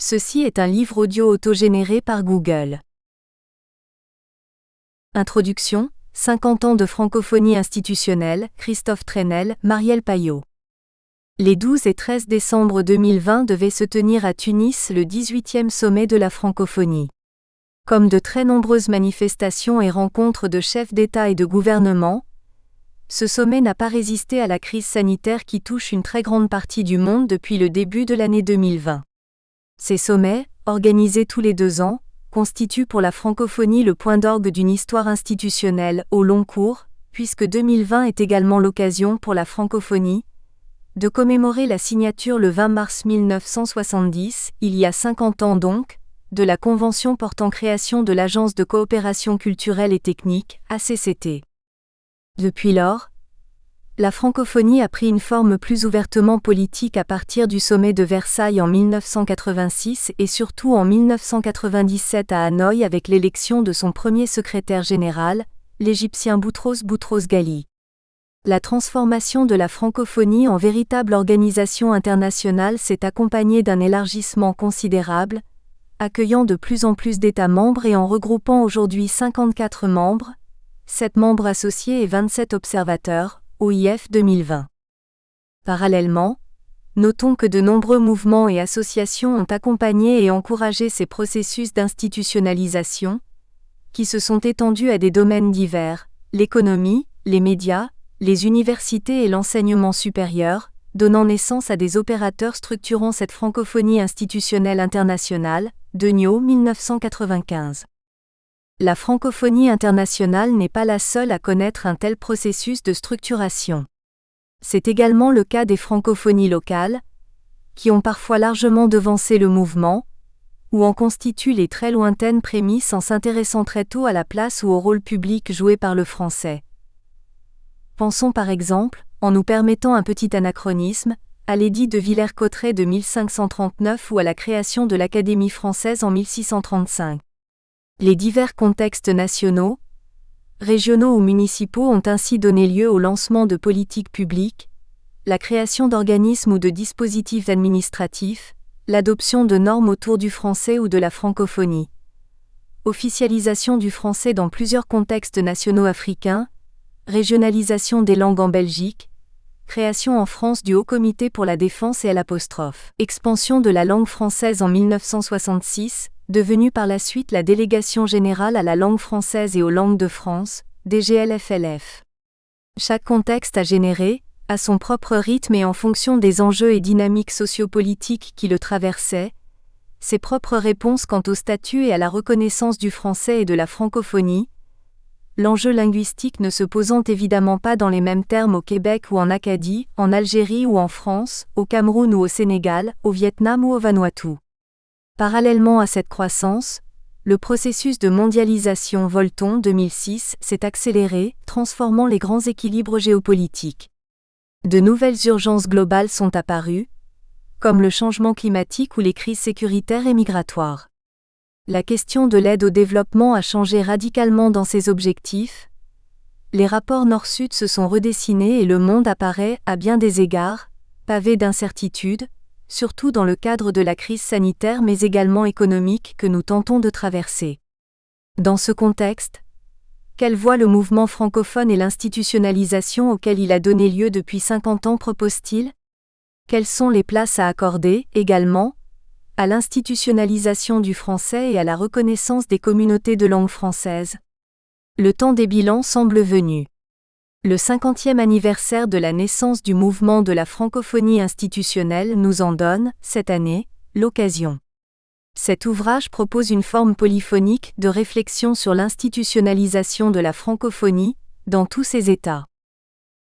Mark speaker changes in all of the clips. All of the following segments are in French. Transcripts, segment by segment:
Speaker 1: Ceci est un livre audio autogénéré par Google. Introduction, 50 ans de francophonie institutionnelle, Christophe Trenel, Marielle Payot. Les 12 et 13 décembre 2020 devait se tenir à Tunis le 18e sommet de la francophonie. Comme de très nombreuses manifestations et rencontres de chefs d'État et de gouvernement, ce sommet n'a pas résisté à la crise sanitaire qui touche une très grande partie du monde depuis le début de l'année 2020. Ces sommets, organisés tous les 2 ans, constituent pour la francophonie le point d'orgue d'une histoire institutionnelle au long cours, puisque 2020 est également l'occasion pour la francophonie de commémorer la signature le 20 mars 1970, il y a 50 ans donc, de la Convention portant création de l'Agence de coopération culturelle et technique, ACCT. Depuis lors, la francophonie a pris une forme plus ouvertement politique à partir du sommet de Versailles en 1986 et surtout en 1997 à Hanoï avec l'élection de son premier secrétaire général, l'Égyptien Boutros Boutros-Ghali. La transformation de la francophonie en véritable organisation internationale s'est accompagnée d'un élargissement considérable, accueillant de plus en plus d'États membres et en regroupant aujourd'hui 54 membres, 7 membres associés et 27 observateurs, OIF 2020. Parallèlement, notons que de nombreux mouvements et associations ont accompagné et encouragé ces processus d'institutionnalisation, qui se sont étendus à des domaines divers, l'économie, les médias, les universités et l'enseignement supérieur, donnant naissance à des opérateurs structurant cette francophonie institutionnelle internationale, Degnaud 1995. La francophonie internationale n'est pas la seule à connaître un tel processus de structuration. C'est également le cas des francophonies locales, qui ont parfois largement devancé le mouvement, ou en constituent les très lointaines prémices en s'intéressant très tôt à la place ou au rôle public joué par le français. Pensons par exemple, en nous permettant un petit anachronisme, à l'édit de Villers-Cotterêts de 1539 ou à la création de l'Académie française en 1635. Les divers contextes nationaux, régionaux ou municipaux ont ainsi donné lieu au lancement de politiques publiques, la création d'organismes ou de dispositifs administratifs, l'adoption de normes autour du français ou de la francophonie. Officialisation du français dans plusieurs contextes nationaux africains, régionalisation des langues en Belgique, création en France du Haut Comité pour la Défense et à l'apostrophe. Expansion de la langue française en 1966, devenue par la suite la Délégation générale à la langue française et aux langues de France, DGLFLF. Chaque contexte a généré, à son propre rythme et en fonction des enjeux et dynamiques sociopolitiques qui le traversaient, ses propres réponses quant au statut et à la reconnaissance du français et de la francophonie, l'enjeu linguistique ne se posant évidemment pas dans les mêmes termes au Québec ou en Acadie, en Algérie ou en France, au Cameroun ou au Sénégal, au Vietnam ou au Vanuatu. Parallèlement à cette croissance, le processus de mondialisation Volton 2006 s'est accéléré, transformant les grands équilibres géopolitiques. De nouvelles urgences globales sont apparues, comme le changement climatique ou les crises sécuritaires et migratoires. La question de l'aide au développement a changé radicalement dans ses objectifs. Les rapports Nord-Sud se sont redessinés et le monde apparaît, à bien des égards, pavé d'incertitudes, surtout dans le cadre de la crise sanitaire mais également économique que nous tentons de traverser. Dans ce contexte, quelle voie le mouvement francophone et l'institutionnalisation auquel il a donné lieu depuis 50 ans propose-t-il ? Quelles sont les places à accorder, également, à l'institutionnalisation du français et à la reconnaissance des communautés de langue française ? Le temps des bilans semble venu. Le 50e anniversaire de la naissance du mouvement de la francophonie institutionnelle nous en donne, cette année, l'occasion. Cet ouvrage propose une forme polyphonique de réflexion sur l'institutionnalisation de la francophonie, dans tous ses états.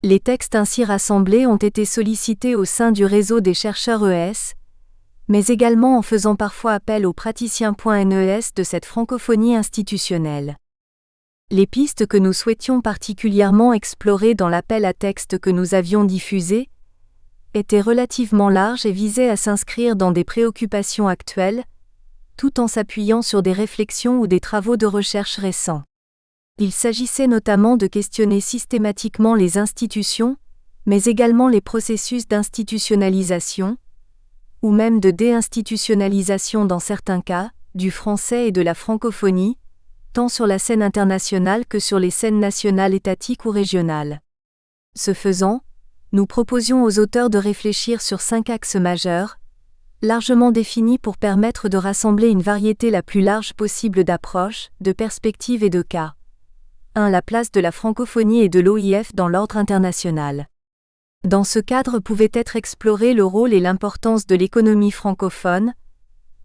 Speaker 1: Les textes ainsi rassemblés ont été sollicités au sein du réseau des chercheurs ES, mais également en faisant parfois appel aux praticiens.NES de cette francophonie institutionnelle. Les pistes que nous souhaitions particulièrement explorer dans l'appel à texte que nous avions diffusé étaient relativement larges et visaient à s'inscrire dans des préoccupations actuelles, tout en s'appuyant sur des réflexions ou des travaux de recherche récents. Il s'agissait notamment de questionner systématiquement les institutions, mais également les processus d'institutionnalisation, ou même de déinstitutionnalisation dans certains cas, du français et de la francophonie, tant sur la scène internationale que sur les scènes nationales, étatiques ou régionales. Ce faisant, nous proposions aux auteurs de réfléchir sur 5 axes majeurs, largement définis pour permettre de rassembler une variété la plus large possible d'approches, de perspectives et de cas. 1. La place de la francophonie et de l'OIF dans l'ordre international. Dans ce cadre pouvait être exploré le rôle et l'importance de l'économie francophone,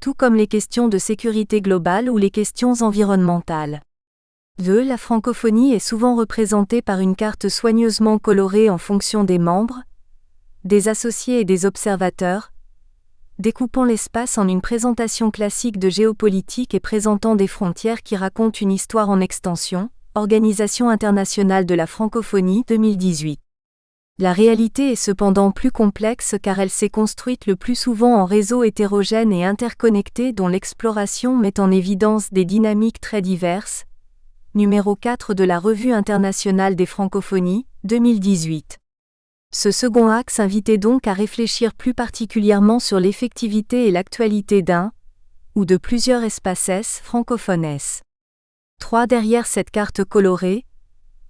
Speaker 1: tout comme les questions de sécurité globale ou les questions environnementales. 2. La francophonie est souvent représentée par une carte soigneusement colorée en fonction des membres, des associés et des observateurs, découpant l'espace en une présentation classique de géopolitique et présentant des frontières qui racontent une histoire en extension. Organisation internationale de la francophonie 2018. La réalité est cependant plus complexe car elle s'est construite le plus souvent en réseaux hétérogènes et interconnectés dont l'exploration met en évidence des dynamiques très diverses. Numéro 4 de la Revue internationale des francophonies, 2018. Ce second axe invitait donc à réfléchir plus particulièrement sur l'effectivité et l'actualité d'un, ou de plusieurs espaces francophones. 3. Derrière cette carte colorée,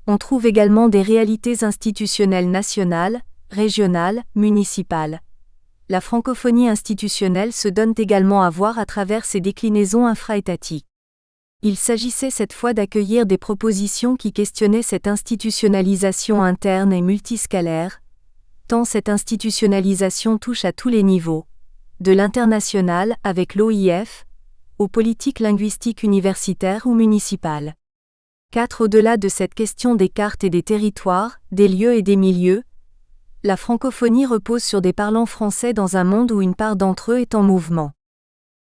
Speaker 1: on trouve également des réalités institutionnelles nationales, régionales, municipales. La francophonie institutionnelle se donne également à voir à travers ses déclinaisons infra-étatiques. Il s'agissait cette fois d'accueillir des propositions qui questionnaient cette institutionnalisation interne et multiscalaire, tant cette institutionnalisation touche à tous les niveaux, de l'international avec l'OIF, aux politiques linguistiques universitaires ou municipales. 4. Au-delà de cette question des cartes et des territoires, des lieux et des milieux, la francophonie repose sur des parlants français dans un monde où une part d'entre eux est en mouvement.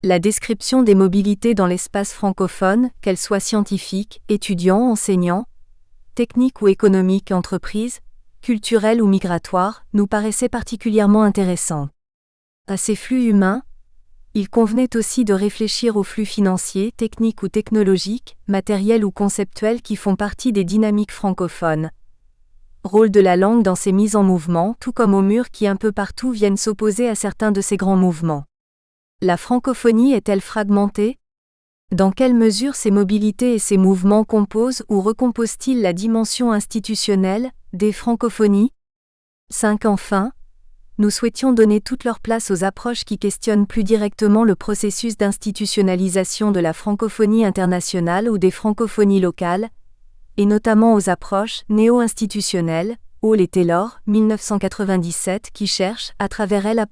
Speaker 1: La description des mobilités dans l'espace francophone, qu'elles soient scientifiques, étudiants, enseignants, techniques ou économiques, entreprises, culturelles ou migratoires, nous paraissait particulièrement intéressante. À ces flux humains, il convenait aussi de réfléchir aux flux financiers, techniques ou technologiques, matériels ou conceptuels qui font partie des dynamiques francophones. Rôle de la langue dans ces mises en mouvement, tout comme aux murs qui un peu partout viennent s'opposer à certains de ces grands mouvements. La francophonie est-elle fragmentée ? Dans quelle mesure ces mobilités et ces mouvements composent ou recomposent-ils la dimension institutionnelle des francophonies ? 5. Enfin, nous souhaitions donner toute leur place aux approches qui questionnent plus directement le processus d'institutionnalisation de la francophonie internationale ou des francophonies locales, et notamment aux approches néo-institutionnelles, Hall et Taylor, 1997, qui cherchent, à travers L',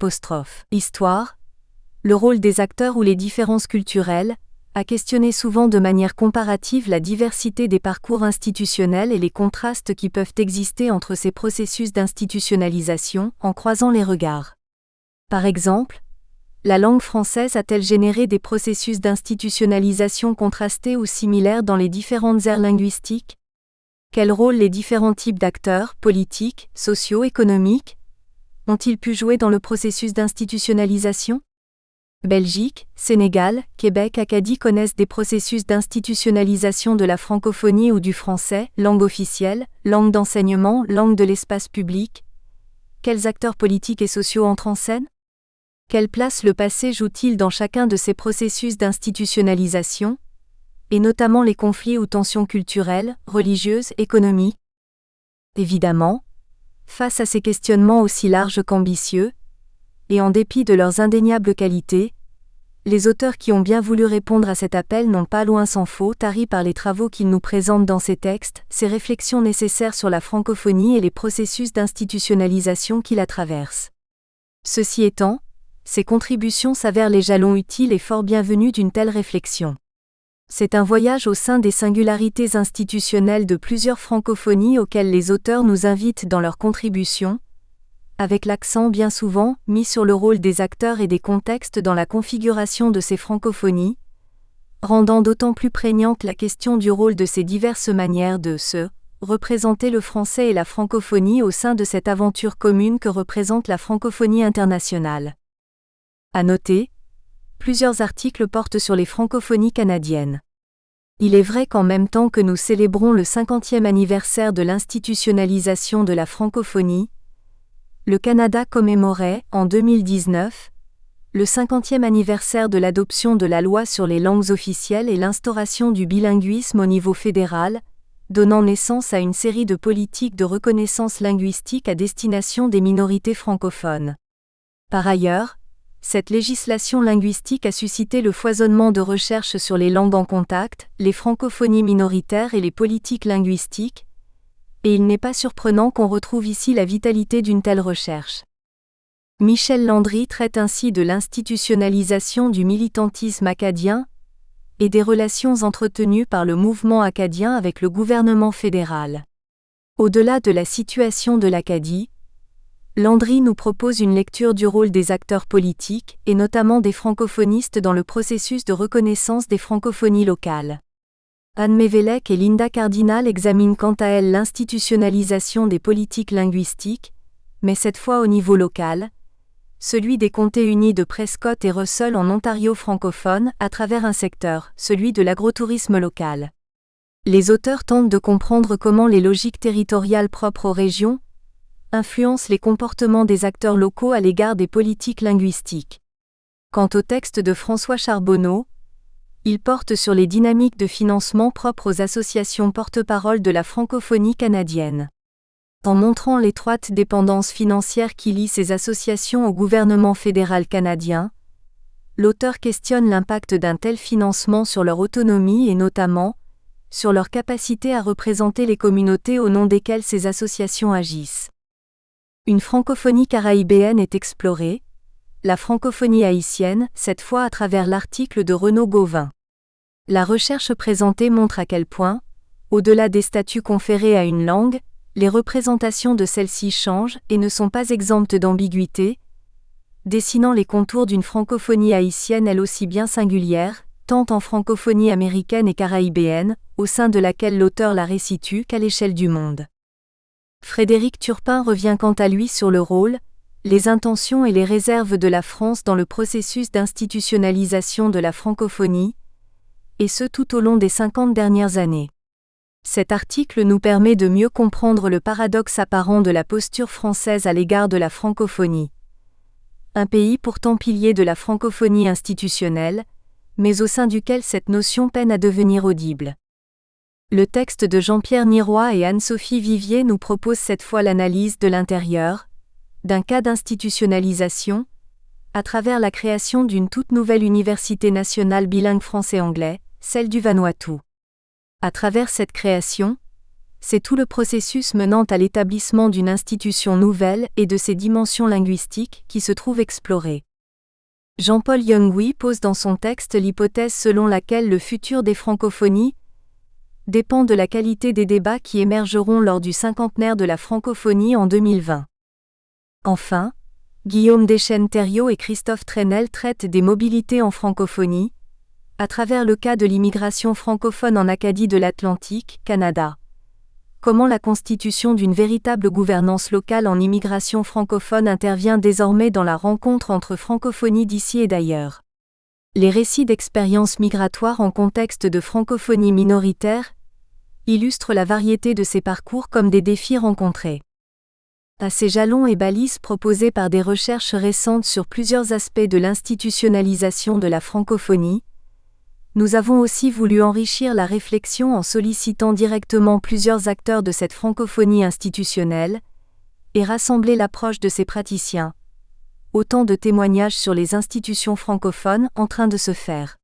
Speaker 1: le rôle des acteurs ou les différences culturelles, à questionner souvent de manière comparative la diversité des parcours institutionnels et les contrastes qui peuvent exister entre ces processus d'institutionnalisation, en croisant les regards. Par exemple, la langue française a-t-elle généré des processus d'institutionnalisation contrastés ou similaires dans les différentes aires linguistiques ? Quel rôle les différents types d'acteurs, politiques, sociaux, économiques, ont-ils pu jouer dans le processus d'institutionnalisation ? Belgique, Sénégal, Québec, Acadie connaissent des processus d'institutionnalisation de la francophonie ou du français, langue officielle, langue d'enseignement, langue de l'espace public. Quels acteurs politiques et sociaux entrent en scène ? Quelle place le passé joue-t-il dans chacun de ces processus d'institutionnalisation, et notamment les conflits ou tensions culturelles, religieuses, économiques ? Évidemment, face à ces questionnements aussi larges qu'ambitieux, et en dépit de leurs indéniables qualités, les auteurs qui ont bien voulu répondre à cet appel n'ont pas loin s'en faut tari par les travaux qu'ils nous présentent dans ces textes, ces réflexions nécessaires sur la francophonie et les processus d'institutionnalisation qui la traversent. Ceci étant, ces contributions s'avèrent les jalons utiles et fort bienvenus d'une telle réflexion. C'est un voyage au sein des singularités institutionnelles de plusieurs francophonies auxquelles les auteurs nous invitent dans leurs contributions, avec l'accent bien souvent mis sur le rôle des acteurs et des contextes dans la configuration de ces francophonies, rendant d'autant plus prégnante la question du rôle de ces diverses manières de se représenter le français et la francophonie au sein de cette aventure commune que représente la francophonie internationale. À noter, plusieurs articles portent sur les francophonies canadiennes. Il est vrai qu'en même temps que nous célébrons le 50e anniversaire de l'institutionnalisation de la francophonie, le Canada commémorait, en 2019, le 50e anniversaire de l'adoption de la loi sur les langues officielles et l'instauration du bilinguisme au niveau fédéral, donnant naissance à une série de politiques de reconnaissance linguistique à destination des minorités francophones. Par ailleurs, cette législation linguistique a suscité le foisonnement de recherches sur les langues en contact, les francophonies minoritaires et les politiques linguistiques, et il n'est pas surprenant qu'on retrouve ici la vitalité d'une telle recherche. Michel Landry traite ainsi de l'institutionnalisation du militantisme acadien et des relations entretenues par le mouvement acadien avec le gouvernement fédéral. Au-delà de la situation de l'Acadie, Landry nous propose une lecture du rôle des acteurs politiques, et notamment des francophonistes dans le processus de reconnaissance des francophonies locales. Anne Mévélec et Linda Cardinal examinent quant à elles l'institutionnalisation des politiques linguistiques, mais cette fois au niveau local, celui des comtés unis de Prescott et Russell en Ontario francophone, à travers un secteur, celui de l'agrotourisme local. Les auteurs tentent de comprendre comment les logiques territoriales propres aux régions influencent les comportements des acteurs locaux à l'égard des politiques linguistiques. Quant au texte de François Charbonneau, il porte sur les dynamiques de financement propres aux associations porte-parole de la francophonie canadienne. En montrant l'étroite dépendance financière qui lie ces associations au gouvernement fédéral canadien, l'auteur questionne l'impact d'un tel financement sur leur autonomie et notamment, sur leur capacité à représenter les communautés au nom desquelles ces associations agissent. Une francophonie caraïbéenne est explorée, la francophonie haïtienne, cette fois à travers l'article de Renaud Gauvin. La recherche présentée montre à quel point, au-delà des statuts conférés à une langue, les représentations de celle-ci changent et ne sont pas exemptes d'ambiguïté, dessinant les contours d'une francophonie haïtienne elle aussi bien singulière, tant en francophonie américaine et caraïbéenne, au sein de laquelle l'auteur la resitue qu'à l'échelle du monde. Frédéric Turpin revient quant à lui sur le rôle, les intentions et les réserves de la France dans le processus d'institutionnalisation de la francophonie, et ce tout au long des 50 dernières années. Cet article nous permet de mieux comprendre le paradoxe apparent de la posture française à l'égard de la francophonie. Un pays pourtant pilier de la francophonie institutionnelle, mais au sein duquel cette notion peine à devenir audible. Le texte de Jean-Pierre Niroy et Anne-Sophie Vivier nous propose cette fois l'analyse de l'intérieur, d'un cas d'institutionnalisation, à travers la création d'une toute nouvelle université nationale bilingue français-anglais, celle du Vanuatu. À travers cette création, c'est tout le processus menant à l'établissement d'une institution nouvelle et de ses dimensions linguistiques qui se trouve exploré. Jean-Paul Youngui pose dans son texte l'hypothèse selon laquelle le futur des francophonies dépend de la qualité des débats qui émergeront lors du cinquantenaire de la francophonie en 2020. Enfin, Guillaume Deschênes-Thériault et Christophe Trenel traitent des mobilités en francophonie, à travers le cas de l'immigration francophone en Acadie de l'Atlantique, Canada. Comment la constitution d'une véritable gouvernance locale en immigration francophone intervient désormais dans la rencontre entre francophonie d'ici et d'ailleurs. Les récits d'expériences migratoires en contexte de francophonie minoritaire illustrent la variété de ces parcours comme des défis rencontrés. À ces jalons et balises proposés par des recherches récentes sur plusieurs aspects de l'institutionnalisation de la francophonie, nous avons aussi voulu enrichir la réflexion en sollicitant directement plusieurs acteurs de cette francophonie institutionnelle et rassembler l'approche de ces praticiens. Autant de témoignages sur les institutions francophones en train de se faire.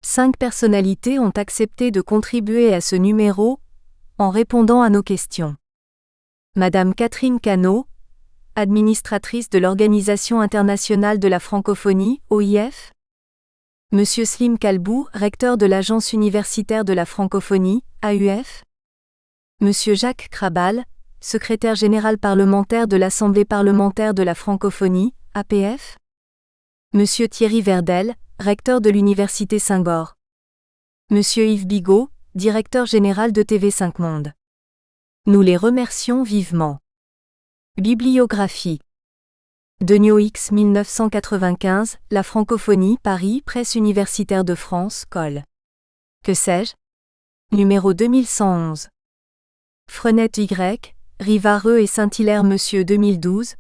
Speaker 1: 5 personnalités ont accepté de contribuer à ce numéro en répondant à nos questions. Madame Catherine Cano, administratrice de l'Organisation internationale de la francophonie, OIF. Monsieur Slim Kalbou, recteur de l'Agence universitaire de la francophonie, AUF. Monsieur Jacques Krabal, secrétaire général parlementaire de l'Assemblée parlementaire de la francophonie, APF. Monsieur Thierry Verdel, recteur de l'Université Saint-Goar. Monsieur Yves Bigot, directeur général de TV5 Monde. Nous les remercions vivement. Bibliographie. Degnaud X 1995, La francophonie, Paris, Presse universitaire de France, Col. Que sais-je? Numéro 2111. Frenette Y, Rivareux et Saint-Hilaire Monsieur 2012,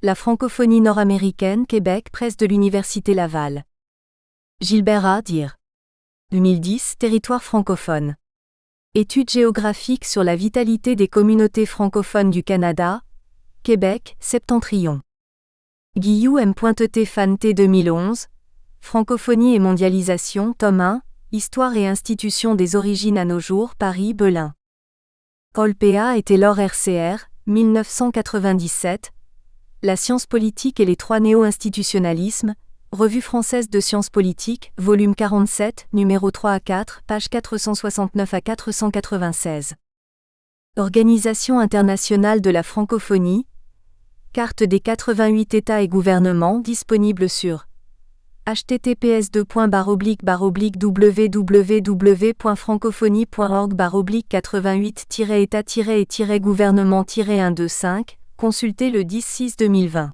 Speaker 1: La francophonie nord-américaine, Québec, presse de l'Université Laval. Gilbert A. Dire. 2010, territoire francophone. Étude géographique sur la vitalité des communautés francophones du Canada, Québec, Septentrion. Guillou M. T. 2011, Francophonie et mondialisation, tome 1, Histoire et institution des origines à nos jours, Paris, Belin. Olpea et Taylor RCR, 1997, La science politique et les trois néo-institutionnalismes, Revue française de sciences politiques, volume 47, numéro 3 à 4, page 469 à 496. Organisation internationale de la francophonie, carte des 88 États et gouvernements disponible sur https://www.francophonie.org/88-état-et-gouvernement-125, consultez le 10-6-2020.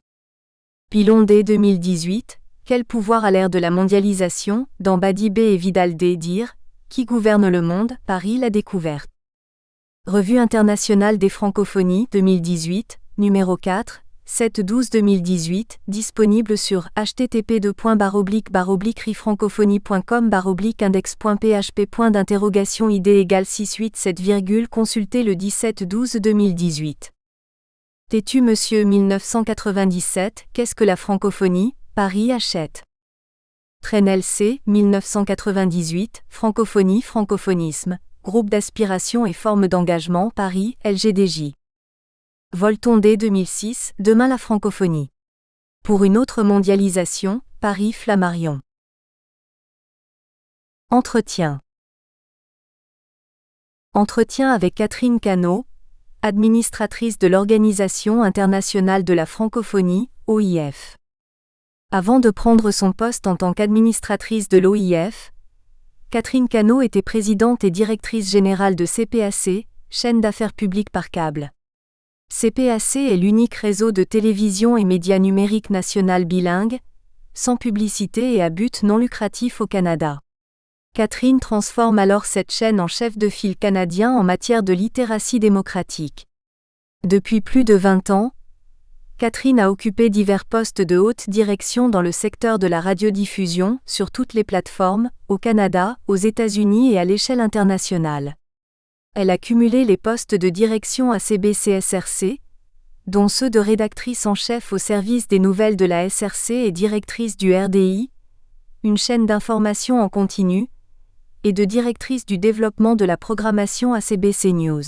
Speaker 1: Pilon D 2018, Quel pouvoir à l'ère de la mondialisation, dans Badibé et Vidal D. Dire, Qui gouverne le monde, Paris la découverte. Revue internationale des francophonies 2018, numéro 4, 7-12-2018, disponible sur http://rifrancophonie.com/index.php. id = 687, consultez le 17-12-2018. Tétu Monsieur 1997, Qu'est-ce que la francophonie, Paris Hachette. Trenel C. 1998, Francophonie, francophonisme, groupe d'aspiration et forme d'engagement, Paris, LGDJ. Volton D 2006, Demain la francophonie. Pour une autre mondialisation, Paris Flammarion. Entretien. Entretien avec Catherine Cano, administratrice de l'Organisation internationale de la francophonie, OIF. Avant de prendre son poste en tant qu'administratrice de l'OIF, Catherine Cano était présidente et directrice générale de CPAC, chaîne d'affaires publiques par câble. CPAC est l'unique réseau de télévision et médias numériques national bilingue, sans publicité et à but non lucratif au Canada. Catherine transforme alors cette chaîne en chef de file canadien en matière de littératie démocratique. Depuis plus de 20 ans, Catherine a occupé divers postes de haute direction dans le secteur de la radiodiffusion, sur toutes les plateformes, au Canada, aux États-Unis et à l'échelle internationale. Elle a cumulé les postes de direction à CBC-SRC, dont ceux de rédactrice en chef au service des nouvelles de la SRC et directrice du RDI, une chaîne d'information en continu, et de directrice du développement de la programmation à CBC News.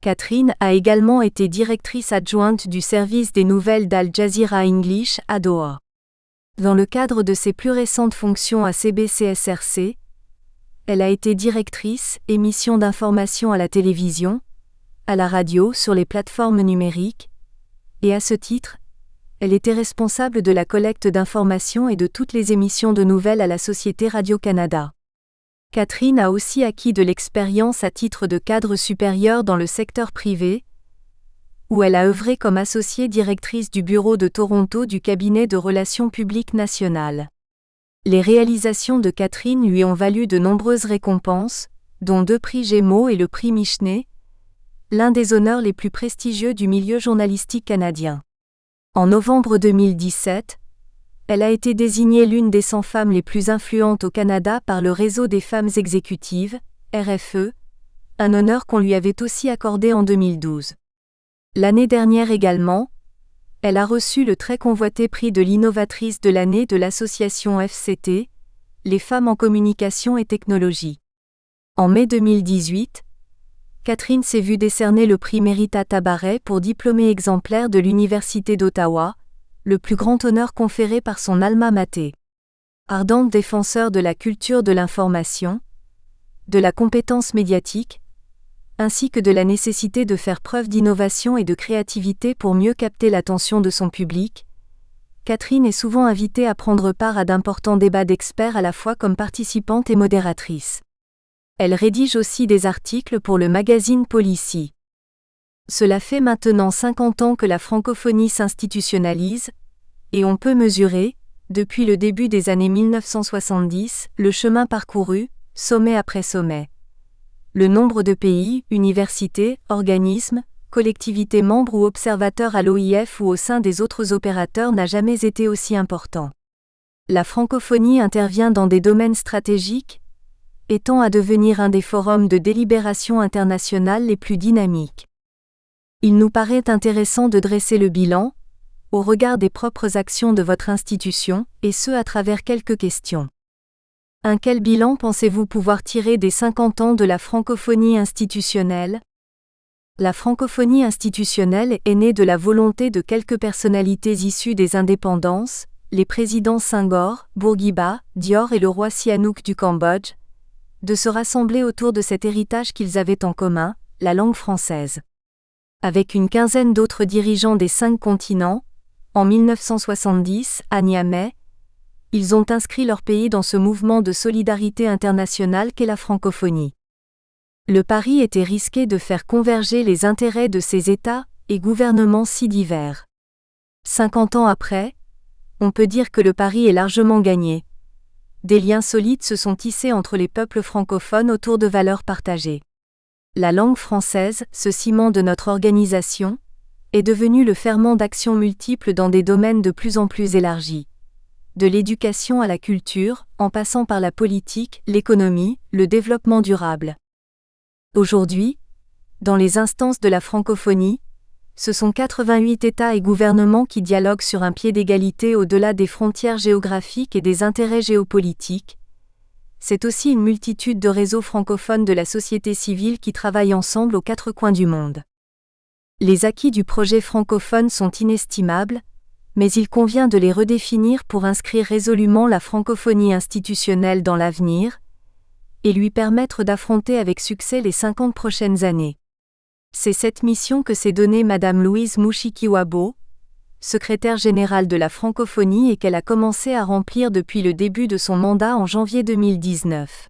Speaker 1: Catherine a également été directrice adjointe du service des nouvelles d'Al Jazeera English à Doha. Dans le cadre de ses plus récentes fonctions à CBC-SRC, elle a été directrice, émissions d'information à la télévision, à la radio sur les plateformes numériques, et à ce titre, elle était responsable de la collecte d'informations et de toutes les émissions de nouvelles à la Société Radio-Canada. Catherine a aussi acquis de l'expérience à titre de cadre supérieur dans le secteur privé, où elle a œuvré comme associée directrice du bureau de Toronto du cabinet de relations publiques nationales. Les réalisations de Catherine lui ont valu de nombreuses récompenses, dont 2 prix Gémeaux et le prix Michenet, l'un des honneurs les plus prestigieux du milieu journalistique canadien. En novembre 2017, elle a été désignée l'une des 100 femmes les plus influentes au Canada par le Réseau des femmes exécutives, RFE, un honneur qu'on lui avait aussi accordé en 2012. L'année dernière également, elle a reçu le très convoité prix de l'innovatrice de l'année de l'association FCT, les femmes en communication et technologie. En mai 2018, Catherine s'est vue décerner le prix Mérita Tabaret pour diplômée exemplaire de l'Université d'Ottawa, le plus grand honneur conféré par son alma mater. Ardente défenseur de la culture de l'information, de la compétence médiatique, ainsi que de la nécessité de faire preuve d'innovation et de créativité pour mieux capter l'attention de son public, Catherine est souvent invitée à prendre part à d'importants débats d'experts à la fois comme participante et modératrice. Elle rédige aussi des articles pour le magazine Policy. Cela fait maintenant 50 ans que la francophonie s'institutionnalise, et on peut mesurer, depuis le début des années 1970, le chemin parcouru, sommet après sommet. Le nombre de pays, universités, organismes, collectivité membre ou observateur à l'OIF ou au sein des autres opérateurs n'a jamais été aussi important. La francophonie intervient dans des domaines stratégiques, étant à devenir un des forums de délibération internationale les plus dynamiques. Il nous paraît intéressant de dresser le bilan, au regard des propres actions de votre institution, et ce à travers quelques questions. Quel bilan pensez-vous pouvoir tirer des 50 ans de la francophonie institutionnelle ? La francophonie institutionnelle est née de la volonté de quelques personnalités issues des indépendances, les présidents Senghor, Bourguiba, Dior et le roi Sihanouk du Cambodge, de se rassembler autour de cet héritage qu'ils avaient en commun, la langue française. Avec une quinzaine d'autres dirigeants des 5 continents, en 1970, à Niamey, ils ont inscrit leur pays dans ce mouvement de solidarité internationale qu'est la francophonie. Le pari était risqué de faire converger les intérêts de ces États et gouvernements si divers. 50 ans après, on peut dire que le pari est largement gagné. Des liens solides se sont tissés entre les peuples francophones autour de valeurs partagées. La langue française, ce ciment de notre organisation, est devenue le ferment d'actions multiples dans des domaines de plus en plus élargis. De l'éducation à la culture, en passant par la politique, l'économie, le développement durable. Aujourd'hui, dans les instances de la francophonie, ce sont 88 États et gouvernements qui dialoguent sur un pied d'égalité au-delà des frontières géographiques et des intérêts géopolitiques. C'est aussi une multitude de réseaux francophones de la société civile qui travaillent ensemble aux 4 coins du monde. Les acquis du projet francophone sont inestimables, mais il convient de les redéfinir pour inscrire résolument la francophonie institutionnelle dans l'avenir, et lui permettre d'affronter avec succès les 50 prochaines années. C'est cette mission que s'est donnée Madame Louise Mushikiwabo, secrétaire générale de la francophonie et qu'elle a commencé à remplir depuis le début de son mandat en janvier 2019.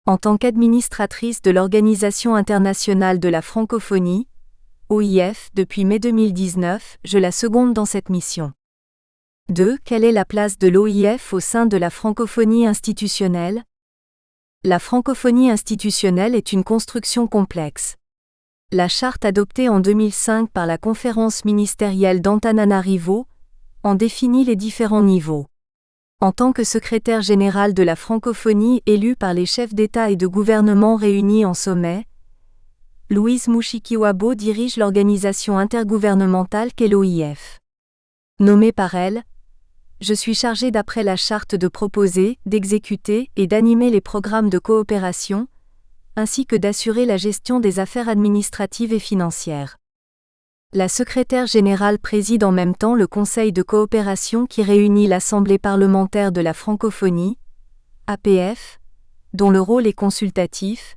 Speaker 1: En tant qu'administratrice de l'Organisation internationale de la francophonie, OIF, depuis mai 2019, je la seconde dans cette mission. 2. Quelle est la place de l'OIF au sein de la francophonie institutionnelle ? La francophonie institutionnelle est une construction complexe. La charte adoptée en 2005 par la conférence ministérielle d'Antananarivo en définit les différents niveaux. En tant que secrétaire général de la francophonie élu par les chefs d'État et de gouvernement réunis en sommet, Louise Mushikiwabo dirige l'organisation intergouvernementale qu'est l'OIF. Nommée par elle, je suis chargée d'après la charte de proposer, d'exécuter et d'animer les programmes de coopération, ainsi que d'assurer la gestion des affaires administratives et financières. La secrétaire générale préside en même temps le Conseil de coopération qui réunit l'Assemblée parlementaire de la francophonie, APF, dont le rôle est consultatif,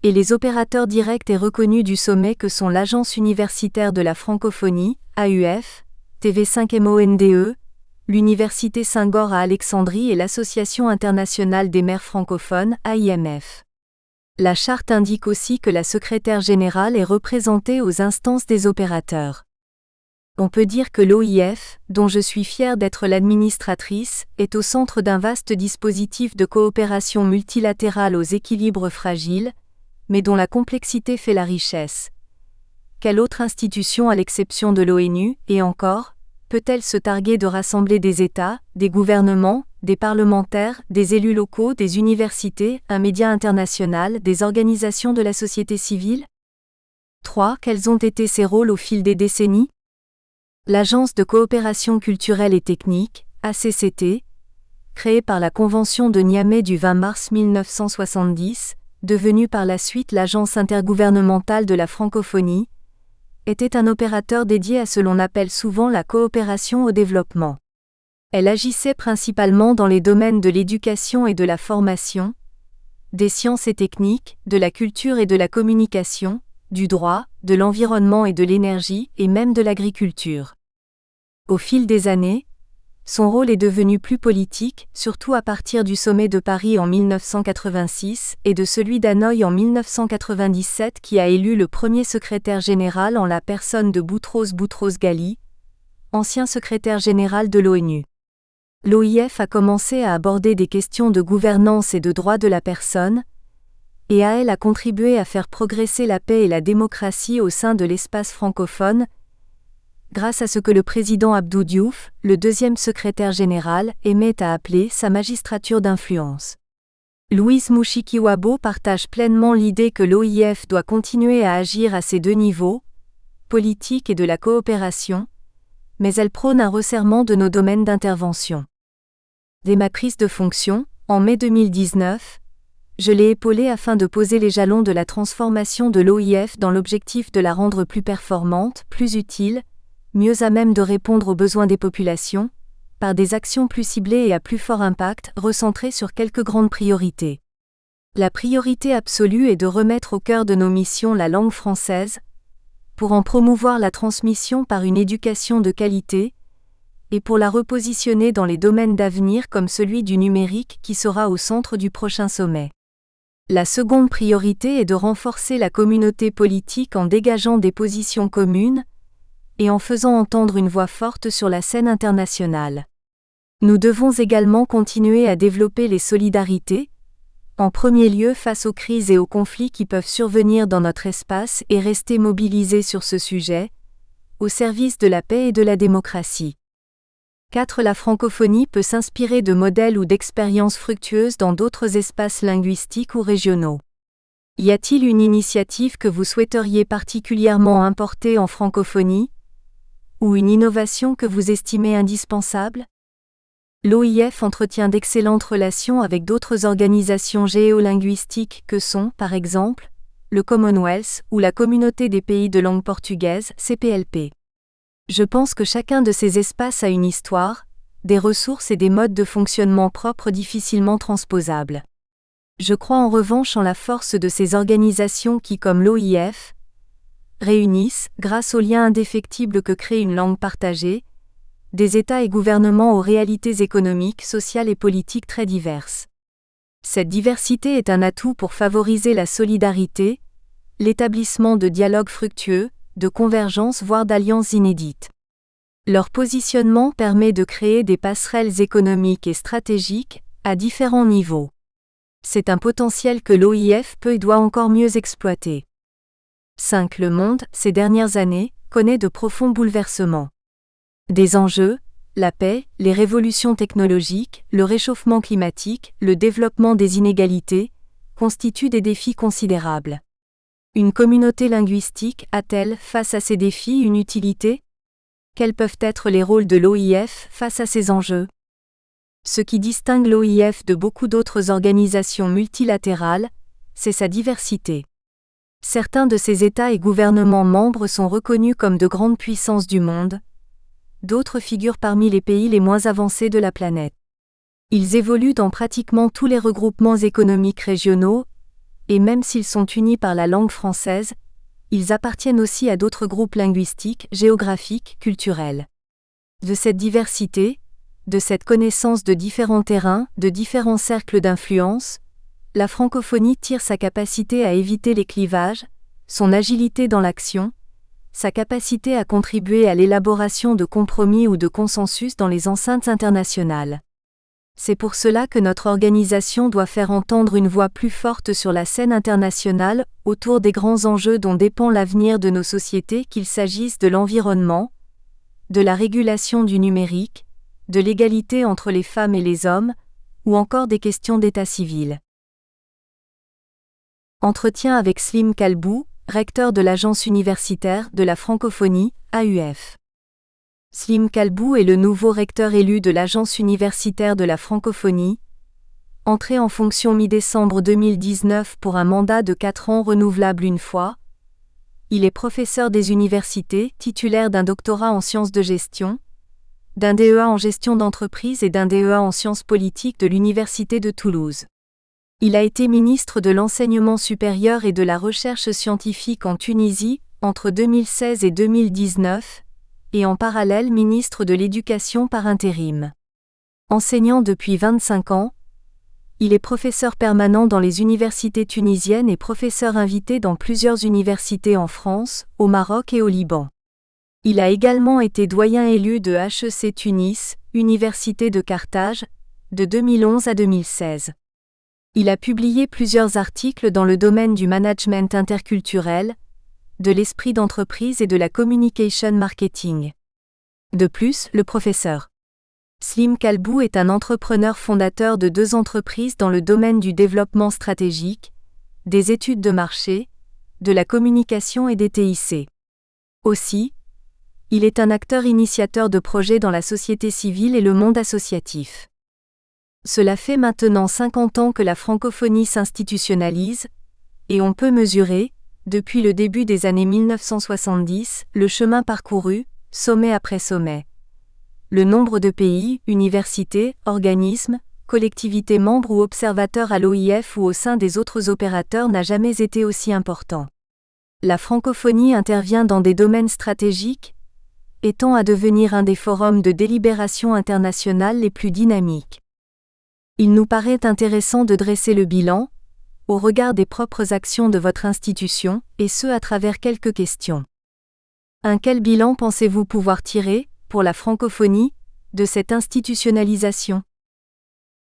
Speaker 1: et les opérateurs directs et reconnus du sommet que sont l'Agence universitaire de la francophonie, AUF, TV5MONDE, l'Université Senghor à Alexandrie et l'Association internationale des maires francophones, AIMF. La charte indique aussi que la secrétaire générale est représentée aux instances des opérateurs. On peut dire que l'OIF, dont je suis fière d'être l'administratrice, est au centre d'un vaste dispositif de coopération multilatérale aux équilibres fragiles, mais dont la complexité fait la richesse. Quelle autre institution à l'exception de l'ONU, et encore, peut-elle se targuer de rassembler des États, des gouvernements, des parlementaires, des élus locaux, des universités, un média international, des organisations de la société civile ? 3. Quels ont été ses rôles au fil des décennies ? L'Agence de coopération culturelle et technique, ACCT, créée par la Convention de Niamey du 20 mars 1970, devenue par la suite l'Agence intergouvernementale de la francophonie, était un opérateur dédié à ce l'on appelle souvent la coopération au développement. Elle agissait principalement dans les domaines de l'éducation et de la formation, des sciences et techniques, de la culture et de la communication, du droit, de l'environnement et de l'énergie, et même de l'agriculture. Au fil des années, son rôle est devenu plus politique, surtout à partir du sommet de Paris en 1986 et de celui d'Hanoï en 1997 qui a élu le premier secrétaire général en la personne de Boutros Boutros-Ghali, ancien secrétaire général de l'ONU. L'OIF a commencé à aborder des questions de gouvernance et de droits de la personne, et à elle a contribué à faire progresser la paix et la démocratie au sein de l'espace francophone, grâce à ce que le président Abdou Diouf, le deuxième secrétaire général, aimait à appeler sa magistrature d'influence. Louise Mushikiwabo partage pleinement l'idée que l'OIF doit continuer à agir à ces deux niveaux, politique et de la coopération, mais elle prône un resserrement de nos domaines d'intervention. Dès ma prise de fonction, en mai 2019, je l'ai épaulée afin de poser les jalons de la transformation de l'OIF dans l'objectif de la rendre plus performante, plus utile, mieux à même de répondre aux besoins des populations, par des actions plus ciblées et à plus fort impact, recentrées sur quelques grandes priorités. La priorité absolue est de remettre au cœur de nos missions la langue française, pour en promouvoir la transmission par une éducation de qualité, et pour la repositionner dans les domaines d'avenir comme celui du numérique qui sera au centre du prochain sommet. La seconde priorité est de renforcer la communauté politique en dégageant des positions communes, et en faisant entendre une voix forte sur la scène internationale. Nous devons également continuer à développer les solidarités, en premier lieu face aux crises et aux conflits qui peuvent survenir dans notre espace et rester mobilisés sur ce sujet, au service de la paix et de la démocratie. 4. La francophonie peut s'inspirer de modèles ou d'expériences fructueuses dans d'autres espaces linguistiques ou régionaux. Y a-t-il une initiative que vous souhaiteriez particulièrement importer en francophonie, ou une innovation que vous estimez indispensable? L'OIF entretient d'excellentes relations avec d'autres organisations géolinguistiques que sont, par exemple, le Commonwealth ou la Communauté des pays de langue portugaise, CPLP. Je pense que chacun de ces espaces a une histoire, des ressources et des modes de fonctionnement propres difficilement transposables. Je crois en revanche en la force de ces organisations qui, comme l'OIF, réunissent, grâce au lien indéfectible que crée une langue partagée, des États et gouvernements aux réalités économiques, sociales et politiques très diverses. Cette diversité est un atout pour favoriser la solidarité, l'établissement de dialogues fructueux, de convergences voire d'alliances inédites. Leur positionnement permet de créer des passerelles économiques et stratégiques, à différents niveaux. C'est un potentiel que l'OIF peut et doit encore mieux exploiter. 5. Le monde, ces dernières années, connaît de profonds bouleversements. Des enjeux, la paix, les révolutions technologiques, le réchauffement climatique, le développement des inégalités, constituent des défis considérables. Une communauté linguistique a-t-elle, face à ces défis, une utilité? Quels peuvent être les rôles de l'OIF face à ces enjeux? Ce qui distingue l'OIF de beaucoup d'autres organisations multilatérales, c'est sa diversité. Certains de ses États et gouvernements membres sont reconnus comme de grandes puissances du monde, d'autres figurent parmi les pays les moins avancés de la planète. Ils évoluent dans pratiquement tous les regroupements économiques régionaux, et même s'ils sont unis par la langue française, ils appartiennent aussi à d'autres groupes linguistiques, géographiques, culturels. De cette diversité, de cette connaissance de différents terrains, de différents cercles d'influence, la francophonie tire sa capacité à éviter les clivages, son agilité dans l'action, sa capacité à contribuer à l'élaboration de compromis ou de consensus dans les enceintes internationales. C'est pour cela que notre organisation doit faire entendre une voix plus forte sur la scène internationale, autour des grands enjeux dont dépend l'avenir de nos sociétés, qu'il s'agisse de l'environnement, de la régulation du numérique, de l'égalité entre les femmes et les hommes, ou encore des questions d'état civil. Entretien avec Slim Kalbou, recteur de l'Agence universitaire de la francophonie, AUF. Slim Kalbou est le nouveau recteur élu de l'Agence universitaire de la francophonie, entré en fonction mi-décembre 2019 pour un mandat de 4 ans renouvelable une fois. Il est professeur des universités, titulaire d'un doctorat en sciences de gestion, d'un DEA en gestion d'entreprise et d'un DEA en sciences politiques de l'Université de Toulouse. Il a été ministre de l'Enseignement supérieur et de la Recherche scientifique en Tunisie, entre 2016 et 2019, et en parallèle ministre de l'Éducation par intérim. Enseignant depuis 25 ans, il est professeur permanent dans les universités tunisiennes et professeur invité dans plusieurs universités en France, au Maroc et au Liban. Il a également été doyen élu de HEC Tunis, Université de Carthage, de 2011 à 2016. Il a publié plusieurs articles dans le domaine du management interculturel, de l'esprit d'entreprise et de la communication marketing. De plus, le professeur Slim Kalbou est un entrepreneur fondateur de 2 entreprises dans le domaine du développement stratégique, des études de marché, de la communication et des TIC. Aussi, il est un acteur initiateur de projets dans la société civile et le monde associatif. Cela fait maintenant 50 ans que la francophonie s'institutionnalise, et on peut mesurer, depuis le début des années 1970, le chemin parcouru, sommet après sommet. Le nombre de pays, universités, organismes, collectivités membres ou observateurs à l'OIF ou au sein des autres opérateurs n'a jamais été aussi important. La francophonie intervient dans des domaines stratégiques, et tend à devenir un des forums de délibération internationale les plus dynamiques. Il nous paraît intéressant de dresser le bilan, au regard des propres actions de votre institution, et ce à travers quelques questions. Quel bilan pensez-vous pouvoir tirer, pour la francophonie, de cette institutionnalisation ?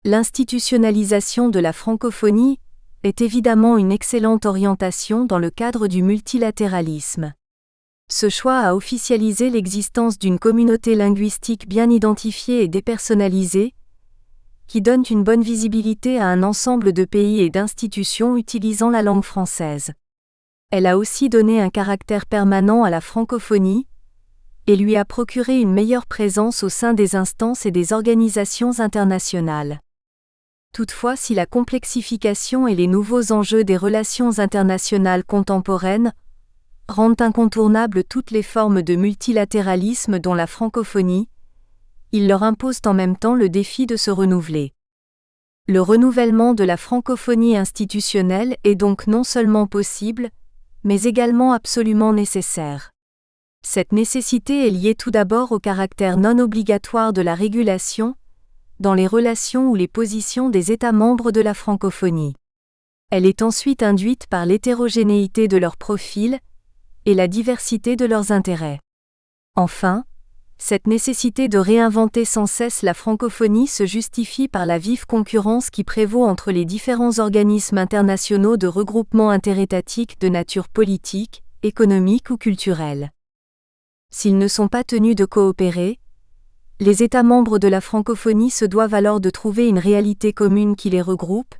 Speaker 1: L'institutionnalisation de la francophonie est évidemment une excellente orientation dans le cadre du multilatéralisme. Ce choix a officialisé l'existence d'une communauté linguistique bien identifiée et dépersonnalisée, qui donne une bonne visibilité à un ensemble de pays et d'institutions utilisant la langue française. Elle a aussi donné un caractère permanent à la francophonie, et lui a procuré une meilleure présence au sein des instances et des organisations internationales. Toutefois, si la complexification et les nouveaux enjeux des relations internationales contemporaines rendent incontournables toutes les formes de multilatéralisme dont la francophonie, ils leur imposent en même temps le défi de se renouveler. Le renouvellement de la francophonie institutionnelle est donc non seulement possible, mais également absolument nécessaire. Cette nécessité est liée tout d'abord au caractère non obligatoire de la régulation, dans les relations ou les positions des États membres de la francophonie. Elle est ensuite induite par l'hétérogénéité de leurs profils et la diversité de leurs intérêts. Enfin, cette nécessité de réinventer sans cesse la francophonie se justifie par la vive concurrence qui prévaut entre les différents organismes internationaux de regroupement interétatique de nature politique, économique ou culturelle. S'ils ne sont pas tenus de coopérer, les États membres de la francophonie se doivent alors de trouver une réalité commune qui les regroupe,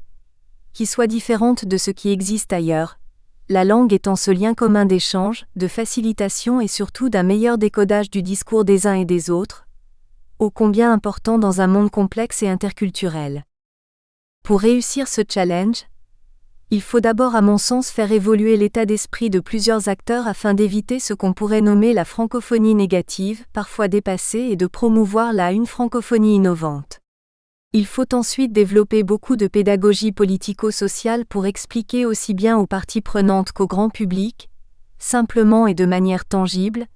Speaker 1: qui soit différente de ce qui existe ailleurs, la langue étant ce lien commun d'échange, de facilitation et surtout d'un meilleur décodage du discours des uns et des autres, ô combien important dans un monde complexe et interculturel. Pour réussir ce challenge, il faut d'abord à mon sens faire évoluer l'état d'esprit de plusieurs acteurs afin d'éviter ce qu'on pourrait nommer la francophonie négative, parfois dépassée, et de promouvoir une francophonie innovante. Il faut ensuite développer beaucoup de pédagogie politico-sociale pour expliquer aussi bien aux parties prenantes qu'au grand public, simplement et de manière tangible,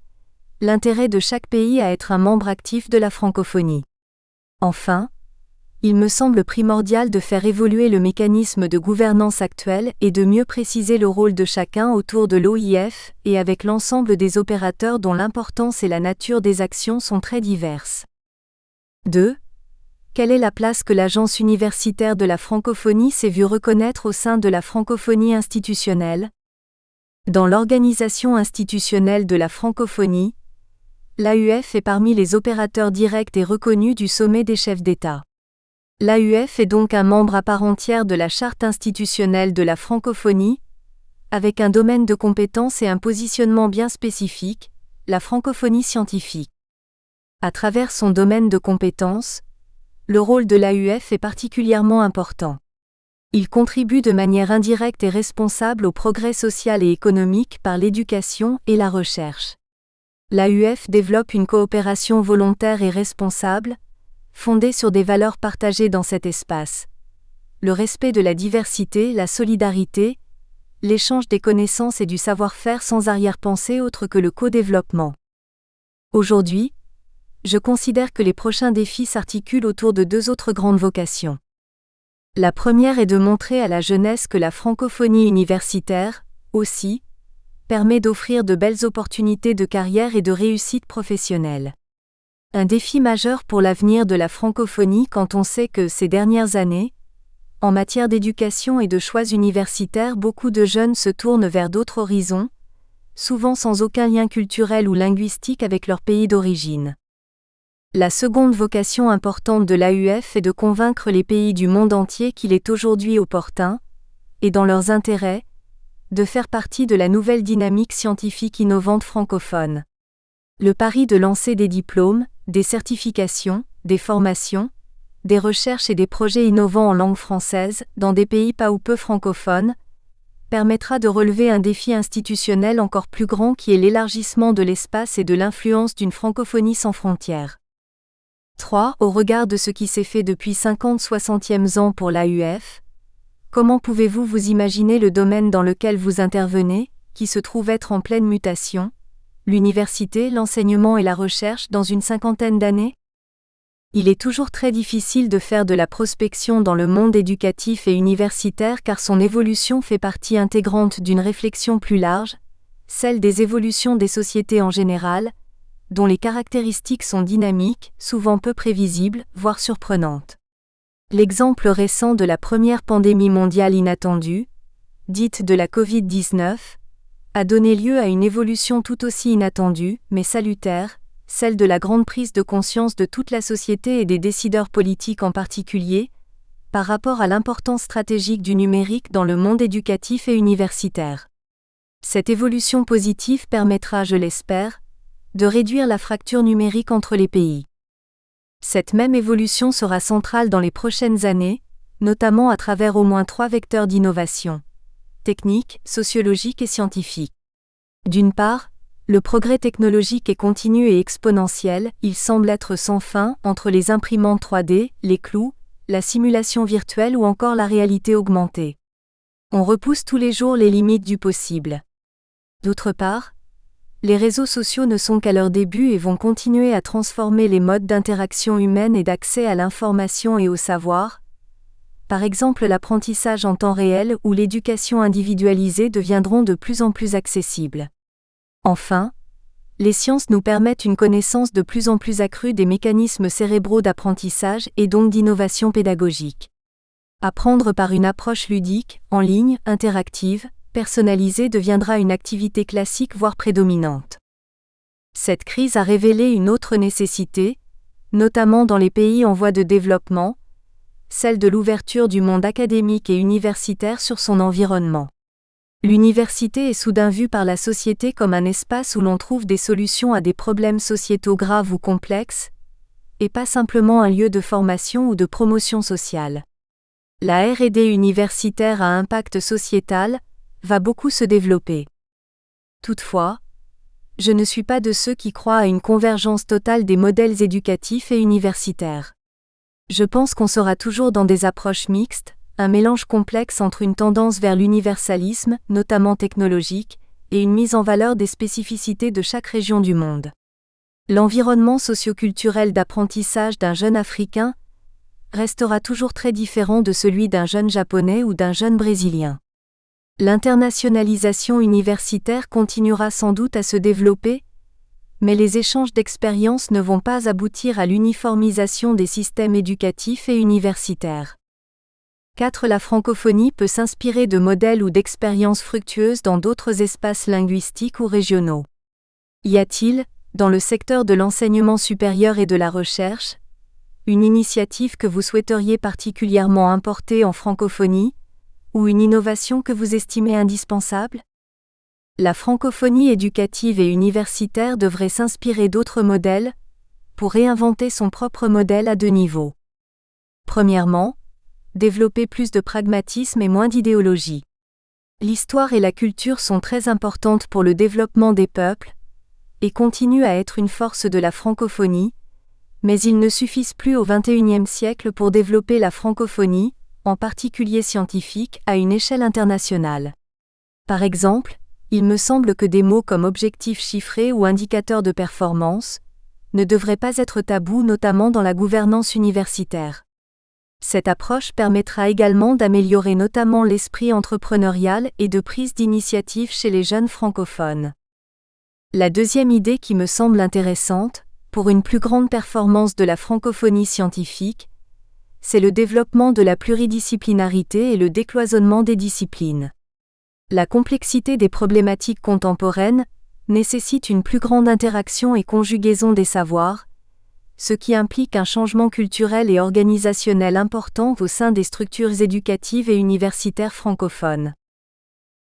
Speaker 1: l'intérêt de chaque pays à être un membre actif de la francophonie. Enfin, il me semble primordial de faire évoluer le mécanisme de gouvernance actuel et de mieux préciser le rôle de chacun autour de l'OIF et avec l'ensemble des opérateurs dont l'importance et la nature des actions sont très diverses. 2. Quelle est la place que l'Agence universitaire de la francophonie s'est vue reconnaître au sein de la francophonie institutionnelle ? Dans l'organisation institutionnelle de la francophonie, l'AUF est parmi les opérateurs directs et reconnus du sommet des chefs d'État. L'AUF est donc un membre à part entière de la charte institutionnelle de la francophonie, avec un domaine de compétences et un positionnement bien spécifique, la francophonie scientifique. À travers son domaine de compétences, le rôle de l'AUF est particulièrement important. Il contribue de manière indirecte et responsable au progrès social et économique par l'éducation et la recherche. L'AUF développe une coopération volontaire et responsable, fondée sur des valeurs partagées dans cet espace. Le respect de la diversité, la solidarité, l'échange des connaissances et du savoir-faire sans arrière-pensée autre que le co-développement. Aujourd'hui, je considère que les prochains défis s'articulent autour de 2 autres grandes vocations. La première est de montrer à la jeunesse que la francophonie universitaire, aussi, permet d'offrir de belles opportunités de carrière et de réussite professionnelle. Un défi majeur pour l'avenir de la francophonie quand on sait que ces dernières années, En matière d'éducation et de choix universitaires, beaucoup de jeunes se tournent vers d'autres horizons, souvent sans aucun lien culturel ou linguistique avec leur pays d'origine. La seconde vocation importante de l'AUF est de convaincre les pays du monde entier qu'il est aujourd'hui opportun, et dans leurs intérêts, de faire partie de la nouvelle dynamique scientifique innovante francophone. Le pari de lancer des diplômes, des certifications, des formations, des recherches et des projets innovants en langue française, dans des pays pas ou peu francophones, permettra de relever un défi institutionnel encore plus grand qui est l'élargissement de l'espace et de l'influence d'une francophonie sans frontières. 3. Au regard de ce qui s'est fait depuis 50-60e ans pour l'AUF, comment pouvez-vous vous imaginer le domaine dans lequel vous intervenez, qui se trouve être en pleine mutation, l'université, l'enseignement et la recherche dans une cinquantaine d'années ? Il est toujours très difficile de faire de la prospection dans le monde éducatif et universitaire car son évolution fait partie intégrante d'une réflexion plus large, celle des évolutions des sociétés en général, dont les caractéristiques sont dynamiques, souvent peu prévisibles, voire surprenantes. L'exemple récent de la première pandémie mondiale inattendue, dite de la Covid-19, a donné lieu à une évolution tout aussi inattendue, mais salutaire, celle de la grande prise de conscience de toute la société et des décideurs politiques en particulier, par rapport à l'importance stratégique du numérique dans le monde éducatif et universitaire. Cette évolution positive permettra, je l'espère, de réduire la fracture numérique entre les pays. Cette même évolution sera centrale dans les prochaines années, notamment à travers au moins 3 vecteurs d'innovation: technique, sociologique et scientifique. D'une part, le progrès technologique est continu et exponentiel, il semble être sans fin, entre les imprimantes 3D, les clous, la simulation virtuelle ou encore la réalité augmentée. On repousse tous les jours les limites du possible. D'autre part, les réseaux sociaux ne sont qu'à leur début et vont continuer à transformer les modes d'interaction humaine et d'accès à l'information et au savoir. Par exemple, l'apprentissage en temps réel ou l'éducation individualisée deviendront de plus en plus accessibles. Enfin, les sciences nous permettent une connaissance de plus en plus accrue des mécanismes cérébraux d'apprentissage et donc d'innovation pédagogique. Apprendre par une approche ludique, en ligne, interactive, personnalisée deviendra une activité classique voire prédominante. Cette crise a révélé une autre nécessité, notamment dans les pays en voie de développement, celle de l'ouverture du monde académique et universitaire sur son environnement. L'université est soudain vue par la société comme un espace où l'on trouve des solutions à des problèmes sociétaux graves ou complexes, et pas simplement un lieu de formation ou de promotion sociale. La R&D universitaire à impact sociétal va beaucoup se développer. Toutefois, je ne suis pas de ceux qui croient à une convergence totale des modèles éducatifs et universitaires. Je pense qu'on sera toujours dans des approches mixtes, un mélange complexe entre une tendance vers l'universalisme, notamment technologique, et une mise en valeur des spécificités de chaque région du monde. L'environnement socio-culturel d'apprentissage d'un jeune Africain restera toujours très différent de celui d'un jeune Japonais ou d'un jeune Brésilien. L'internationalisation universitaire continuera sans doute à se développer, mais les échanges d'expériences ne vont pas aboutir à l'uniformisation des systèmes éducatifs et universitaires. 4. La francophonie peut s'inspirer de modèles ou d'expériences fructueuses dans d'autres espaces linguistiques ou régionaux. Y a-t-il, dans le secteur de l'enseignement supérieur et de la recherche, une initiative que vous souhaiteriez particulièrement importer en francophonie, ou une innovation que vous estimez indispensable ? La francophonie éducative et universitaire devrait s'inspirer d'autres modèles, pour réinventer son propre modèle à 2 niveaux. Premièrement, développer plus de pragmatisme et moins d'idéologie. L'histoire et la culture sont très importantes pour le développement des peuples, et continuent à être une force de la francophonie, mais ils ne suffisent plus au XXIe siècle pour développer la francophonie, en particulier scientifique, à une échelle internationale. Par exemple, il me semble que des mots comme objectifs chiffrés ou indicateurs de performance ne devraient pas être tabous, notamment dans la gouvernance universitaire. Cette approche permettra également d'améliorer notamment l'esprit entrepreneurial et de prise d'initiative chez les jeunes francophones. La deuxième idée qui me semble intéressante, pour une plus grande performance de la francophonie scientifique, c'est le développement de la pluridisciplinarité et le décloisonnement des disciplines. La complexité des problématiques contemporaines nécessite une plus grande interaction et conjugaison des savoirs, ce qui implique un changement culturel et organisationnel important au sein des structures éducatives et universitaires francophones.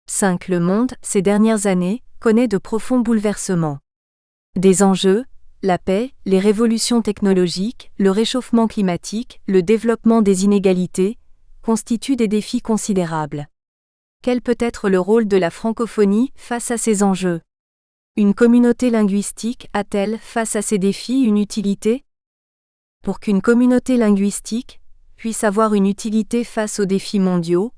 Speaker 1: 5. Le monde, ces dernières années, connaît de profonds bouleversements. Des enjeux, la paix, les révolutions technologiques, le réchauffement climatique, le développement des inégalités, constituent des défis considérables. Quel peut être le rôle de la francophonie face à ces enjeux ? Une communauté linguistique a-t-elle, face à ces défis, une utilité ? Pour qu'une communauté linguistique puisse avoir une utilité face aux défis mondiaux,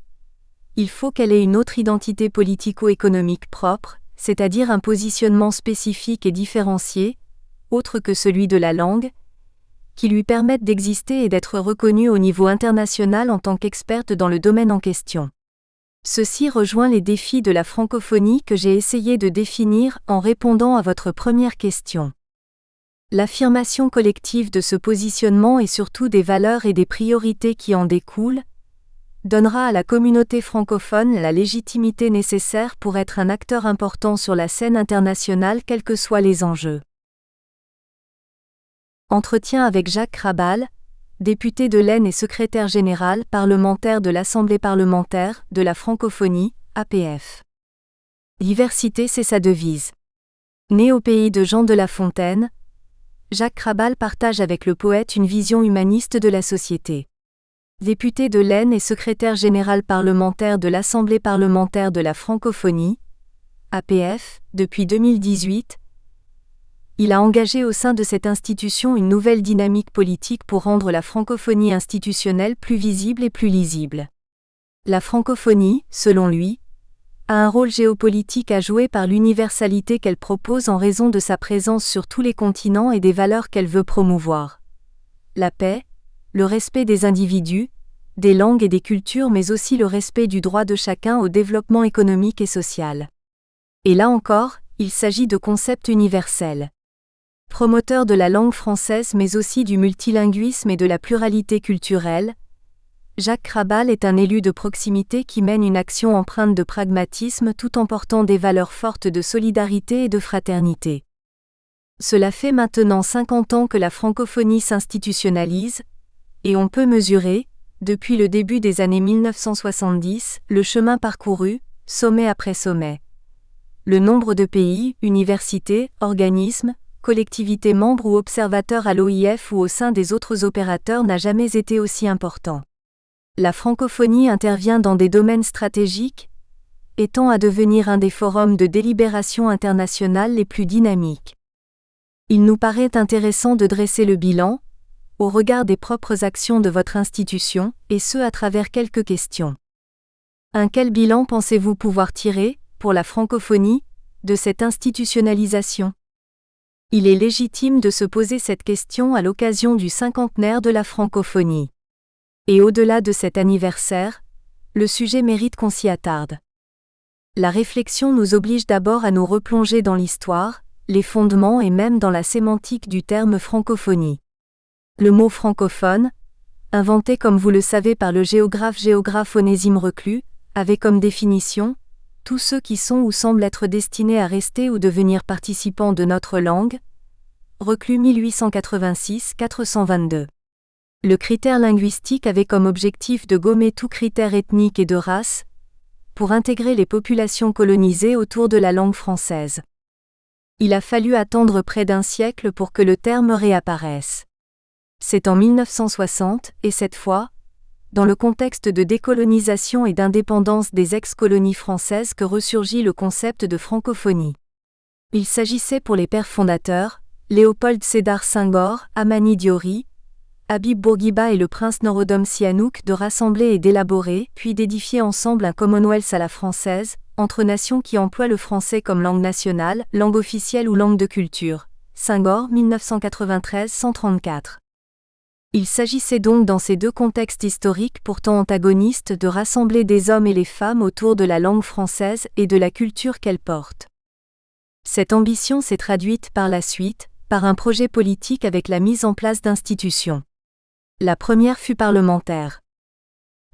Speaker 1: il faut qu'elle ait une autre identité politico-économique propre, c'est-à-dire un positionnement spécifique et différencié, autre que celui de la langue, qui lui permette d'exister et d'être reconnue au niveau international en tant qu'experte dans le domaine en question. Ceci rejoint les défis de la francophonie que j'ai essayé de définir en répondant à votre première question. L'affirmation collective de ce positionnement et surtout des valeurs et des priorités qui en découlent, donnera à la communauté francophone la légitimité nécessaire pour être un acteur important sur la scène internationale quels que soient les enjeux. Entretien avec Jacques Krabal, député de l'Aisne et secrétaire général parlementaire de l'Assemblée parlementaire de la francophonie, APF. Diversité, c'est sa devise. Né au pays de Jean de La Fontaine, Jacques Krabal partage avec le poète une vision humaniste de la société. Député de l'Aisne et secrétaire général parlementaire de l'Assemblée parlementaire de la francophonie, APF, depuis 2018, il a engagé au sein de cette institution une nouvelle dynamique politique pour rendre la francophonie institutionnelle plus visible et plus lisible. La francophonie, selon lui, a un rôle géopolitique à jouer par l'universalité qu'elle propose en raison de sa présence sur tous les continents et des valeurs qu'elle veut promouvoir. La paix, le respect des individus, des langues et des cultures mais aussi le respect du droit de chacun au développement économique et social. Et là encore, il s'agit de concepts universels. Promoteur de la langue française mais aussi du multilinguisme et de la pluralité culturelle, Jacques Krabal est un élu de proximité qui mène une action empreinte de pragmatisme tout en portant des valeurs fortes de solidarité et de fraternité. Cela fait maintenant 50 ans que la francophonie s'institutionnalise, et on peut mesurer, depuis le début des années 1970, le chemin parcouru, sommet après sommet. Le nombre de pays, universités, organismes, collectivités membres ou observateurs à l'OIF ou au sein des autres opérateurs n'a jamais été aussi important. La francophonie intervient dans des domaines stratégiques, et tend à devenir un des forums de délibération internationale les plus dynamiques. Il nous paraît intéressant de dresser le bilan, au regard des propres actions de votre institution, et ce à travers quelques questions. Quel bilan pensez-vous pouvoir tirer, pour la francophonie, de cette institutionnalisation ? Il est légitime de se poser cette question à l'occasion du cinquantenaire de la francophonie. Et au-delà de cet anniversaire, le sujet mérite qu'on s'y attarde. La réflexion nous oblige d'abord à nous replonger dans l'histoire, les fondements et même dans la sémantique du terme francophonie. Le mot francophone, inventé comme vous le savez par le géographe Onésime Reclus, avait comme définition tous ceux qui sont ou semblent être destinés à rester ou devenir participants de notre langue. Reclus 1886-422. Le critère linguistique avait comme objectif de gommer tout critère ethnique et de race, pour intégrer les populations colonisées autour de la langue française. Il a fallu attendre près d'un siècle pour que le terme réapparaisse. C'est en 1960, et cette fois, dans le contexte de décolonisation et d'indépendance des ex-colonies françaises que ressurgit le concept de francophonie. Il s'agissait pour les pères fondateurs, Léopold Sédar Senghor, Amani Diori, Habib Bourguiba et le prince Norodom Sihanouk de rassembler et d'élaborer, puis d'édifier ensemble un Commonwealth à la française, entre nations qui emploient le français comme langue nationale, langue officielle ou langue de culture. Senghor, 1993-134. Il s'agissait donc dans ces deux contextes historiques pourtant antagonistes de rassembler des hommes et les femmes autour de la langue française et de la culture qu'elle porte. Cette ambition s'est traduite par la suite, par un projet politique avec la mise en place d'institutions. La première fut parlementaire.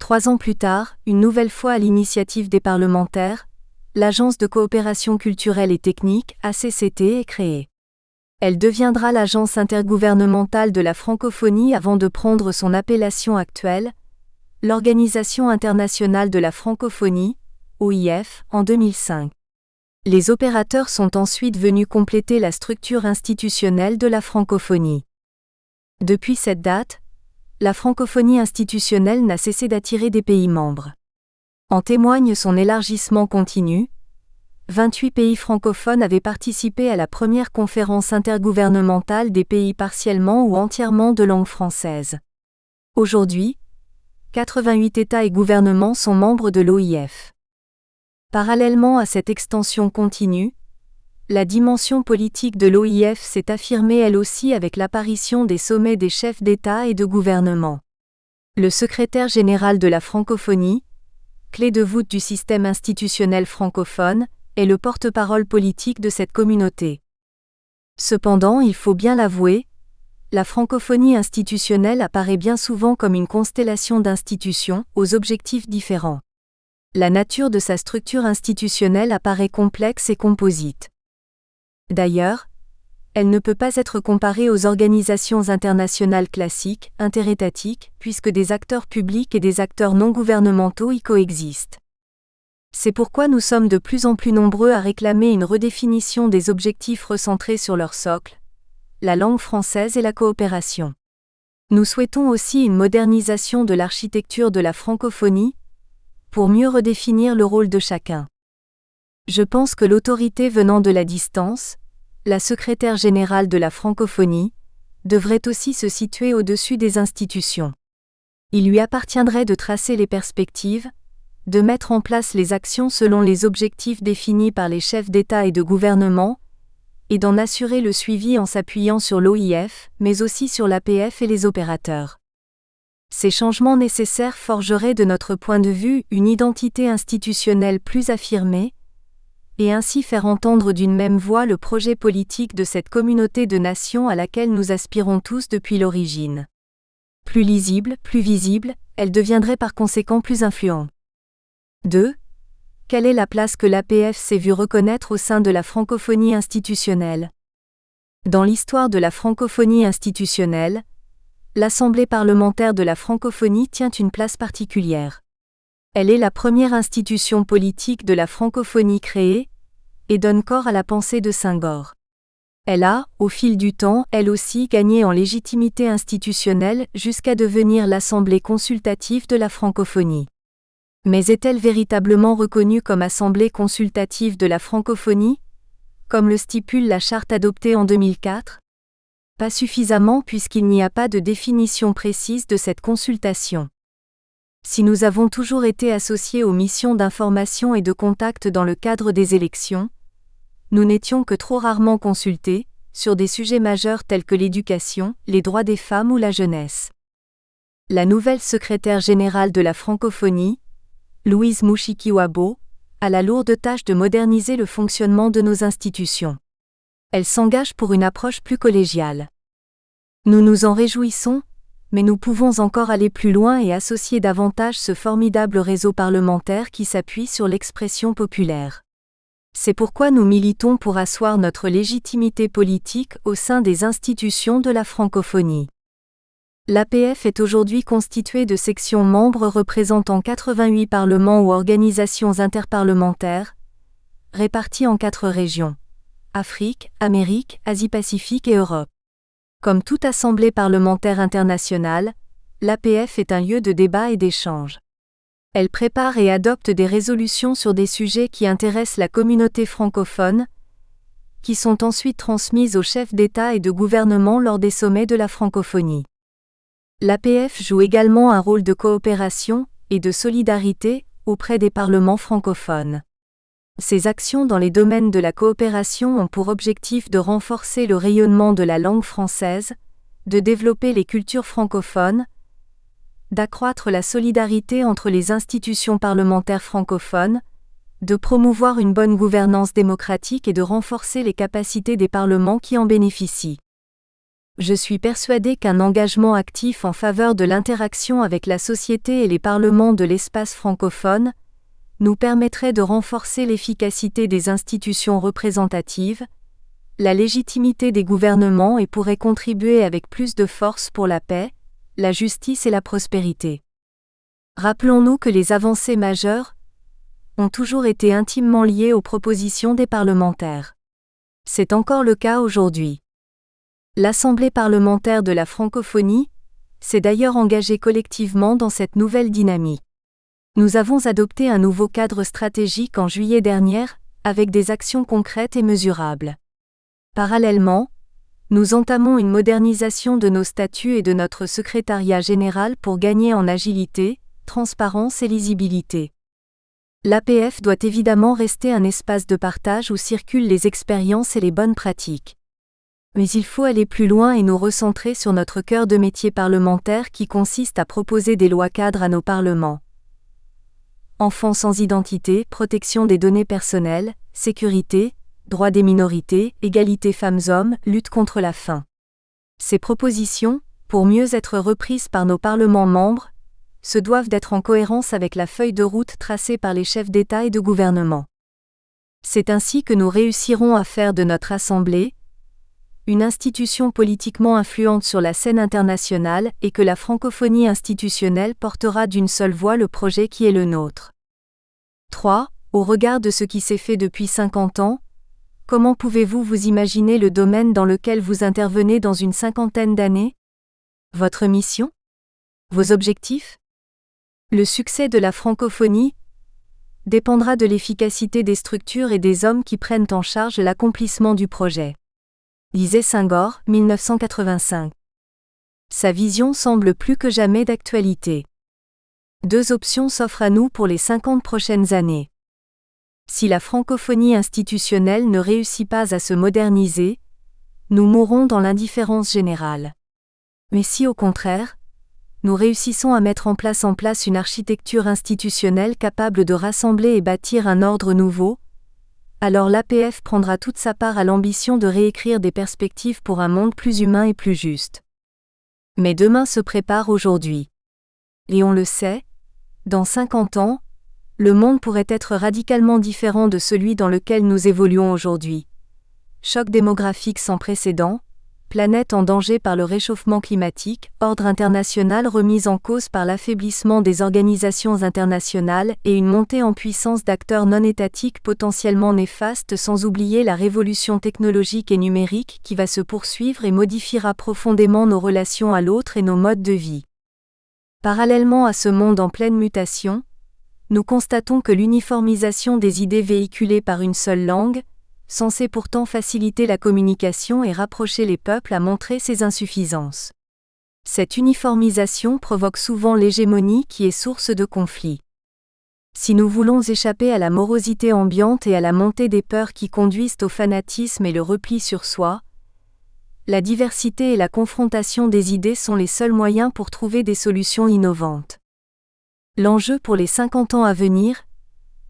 Speaker 1: 3 ans plus tard, une nouvelle fois à l'initiative des parlementaires, l'Agence de coopération culturelle et technique, ACCT, est créée. Elle deviendra l'Agence intergouvernementale de la francophonie avant de prendre son appellation actuelle, l'Organisation internationale de la francophonie, OIF, en 2005. Les opérateurs sont ensuite venus compléter la structure institutionnelle de la francophonie. Depuis cette date, la francophonie institutionnelle n'a cessé d'attirer des pays membres. En témoigne son élargissement continu. 28 pays francophones avaient participé à la première conférence intergouvernementale des pays partiellement ou entièrement de langue française. Aujourd'hui, 88 États et gouvernements sont membres de l'OIF. Parallèlement à cette extension continue, la dimension politique de l'OIF s'est affirmée elle aussi avec l'apparition des sommets des chefs d'État et de gouvernement. Le secrétaire général de la francophonie, clé de voûte du système institutionnel francophone, est le porte-parole politique de cette communauté. Cependant, il faut bien l'avouer, la francophonie institutionnelle apparaît bien souvent comme une constellation d'institutions, aux objectifs différents. La nature de sa structure institutionnelle apparaît complexe et composite. D'ailleurs, elle ne peut pas être comparée aux organisations internationales classiques, interétatiques, puisque des acteurs publics et des acteurs non gouvernementaux y coexistent. C'est pourquoi nous sommes de plus en plus nombreux à réclamer une redéfinition des objectifs recentrés sur leur socle, la langue française et la coopération. Nous souhaitons aussi une modernisation de l'architecture de la francophonie, pour mieux redéfinir le rôle de chacun. Je pense que l'autorité venant de la distance, la secrétaire générale de la francophonie, devrait aussi se situer au-dessus des institutions. Il lui appartiendrait de tracer les perspectives, de mettre en place les actions selon les objectifs définis par les chefs d'État et de gouvernement, et d'en assurer le suivi en s'appuyant sur l'OIF, mais aussi sur l'APF et les opérateurs. Ces changements nécessaires forgeraient de notre point de vue une identité institutionnelle plus affirmée, et ainsi faire entendre d'une même voix le projet politique de cette communauté de nations à laquelle nous aspirons tous depuis l'origine. Plus lisible, plus visible, elle deviendrait par conséquent plus influente. 2. Quelle est la place que l'APF s'est vue reconnaître au sein de la francophonie institutionnelle ? Dans l'histoire de la francophonie institutionnelle, l'Assemblée parlementaire de la francophonie tient une place particulière. Elle est la première institution politique de la francophonie créée, et donne corps à la pensée de Senghor. Elle a, au fil du temps, elle aussi gagné en légitimité institutionnelle jusqu'à devenir l'Assemblée consultative de la francophonie. Mais est-elle véritablement reconnue comme Assemblée consultative de la francophonie, comme le stipule la charte adoptée en 2004 ? Pas suffisamment puisqu'il n'y a pas de définition précise de cette consultation. Si nous avons toujours été associés aux missions d'information et de contact dans le cadre des élections, nous n'étions que trop rarement consultés, sur des sujets majeurs tels que l'éducation, les droits des femmes ou la jeunesse. La nouvelle secrétaire générale de la francophonie, Louise Mushikiwabo, a la lourde tâche de moderniser le fonctionnement de nos institutions. Elle s'engage pour une approche plus collégiale. Nous nous en réjouissons, mais nous pouvons encore aller plus loin et associer davantage ce formidable réseau parlementaire qui s'appuie sur l'expression populaire. C'est pourquoi nous militons pour asseoir notre légitimité politique au sein des institutions de la francophonie. L'APF est aujourd'hui constituée de sections membres représentant 88 parlements ou organisations interparlementaires, réparties en 4 régions: Afrique, Amérique, Asie-Pacifique et Europe. Comme toute assemblée parlementaire internationale, l'APF est un lieu de débat et d'échange. Elle prépare et adopte des résolutions sur des sujets qui intéressent la communauté francophone, qui sont ensuite transmises aux chefs d'État et de gouvernement lors des sommets de la francophonie. L'APF joue également un rôle de coopération et de solidarité auprès des parlements francophones. Ces actions dans les domaines de la coopération ont pour objectif de renforcer le rayonnement de la langue française, de développer les cultures francophones, d'accroître la solidarité entre les institutions parlementaires francophones, de promouvoir une bonne gouvernance démocratique et de renforcer les capacités des parlements qui en bénéficient. Je suis persuadé qu'un engagement actif en faveur de l'interaction avec la société et les parlements de l'espace francophone nous permettrait de renforcer l'efficacité des institutions représentatives, la légitimité des gouvernements et pourrait contribuer avec plus de force pour la paix, la justice et la prospérité. Rappelons-nous que les avancées majeures ont toujours été intimement liées aux propositions des parlementaires. C'est encore le cas aujourd'hui. L'Assemblée parlementaire de la francophonie s'est d'ailleurs engagée collectivement dans cette nouvelle dynamique. Nous avons adopté un nouveau cadre stratégique en juillet dernier, avec des actions concrètes et mesurables. Parallèlement, nous entamons une modernisation de nos statuts et de notre secrétariat général pour gagner en agilité, transparence et lisibilité. L'APF doit évidemment rester un espace de partage où circulent les expériences et les bonnes pratiques. Mais il faut aller plus loin et nous recentrer sur notre cœur de métier parlementaire qui consiste à proposer des lois cadres à nos parlements. Enfants sans identité, protection des données personnelles, sécurité, droits des minorités, égalité femmes-hommes, lutte contre la faim. Ces propositions, pour mieux être reprises par nos parlements membres, se doivent d'être en cohérence avec la feuille de route tracée par les chefs d'État et de gouvernement. C'est ainsi que nous réussirons à faire de notre Assemblée une institution politiquement influente sur la scène internationale et que la francophonie institutionnelle portera d'une seule voix le projet qui est le nôtre. 3. Au regard de ce qui s'est fait depuis 50 ans, comment pouvez-vous vous imaginer le domaine dans lequel vous intervenez dans une cinquantaine d'années? Votre mission? Vos objectifs? Le succès de la francophonie dépendra de l'efficacité des structures et des hommes qui prennent en charge l'accomplissement du projet. Lisez Senghor, 1985. Sa vision semble plus que jamais d'actualité. 2 options s'offrent à nous pour les 50 prochaines années. Si la francophonie institutionnelle ne réussit pas à se moderniser, nous mourrons dans l'indifférence générale. Mais si au contraire, nous réussissons à mettre en place une architecture institutionnelle capable de rassembler et bâtir un ordre nouveau, alors l'APF prendra toute sa part à l'ambition de réécrire des perspectives pour un monde plus humain et plus juste. Mais demain se prépare aujourd'hui. Et on le sait, dans 50 ans, le monde pourrait être radicalement différent de celui dans lequel nous évoluons aujourd'hui. Choc démographique sans précédent, planète en danger par le réchauffement climatique, ordre international remis en cause par l'affaiblissement des organisations internationales et une montée en puissance d'acteurs non étatiques potentiellement néfastes, sans oublier la révolution technologique et numérique qui va se poursuivre et modifiera profondément nos relations à l'autre et nos modes de vie. Parallèlement à ce monde en pleine mutation, nous constatons que l'uniformisation des idées véhiculées par une seule langue, censée pourtant faciliter la communication et rapprocher les peuples, a montré ses insuffisances. Cette uniformisation provoque souvent l'hégémonie qui est source de conflits. Si nous voulons échapper à la morosité ambiante et à la montée des peurs qui conduisent au fanatisme et le repli sur soi, la diversité et la confrontation des idées sont les seuls moyens pour trouver des solutions innovantes. L'enjeu pour les 50 ans à venir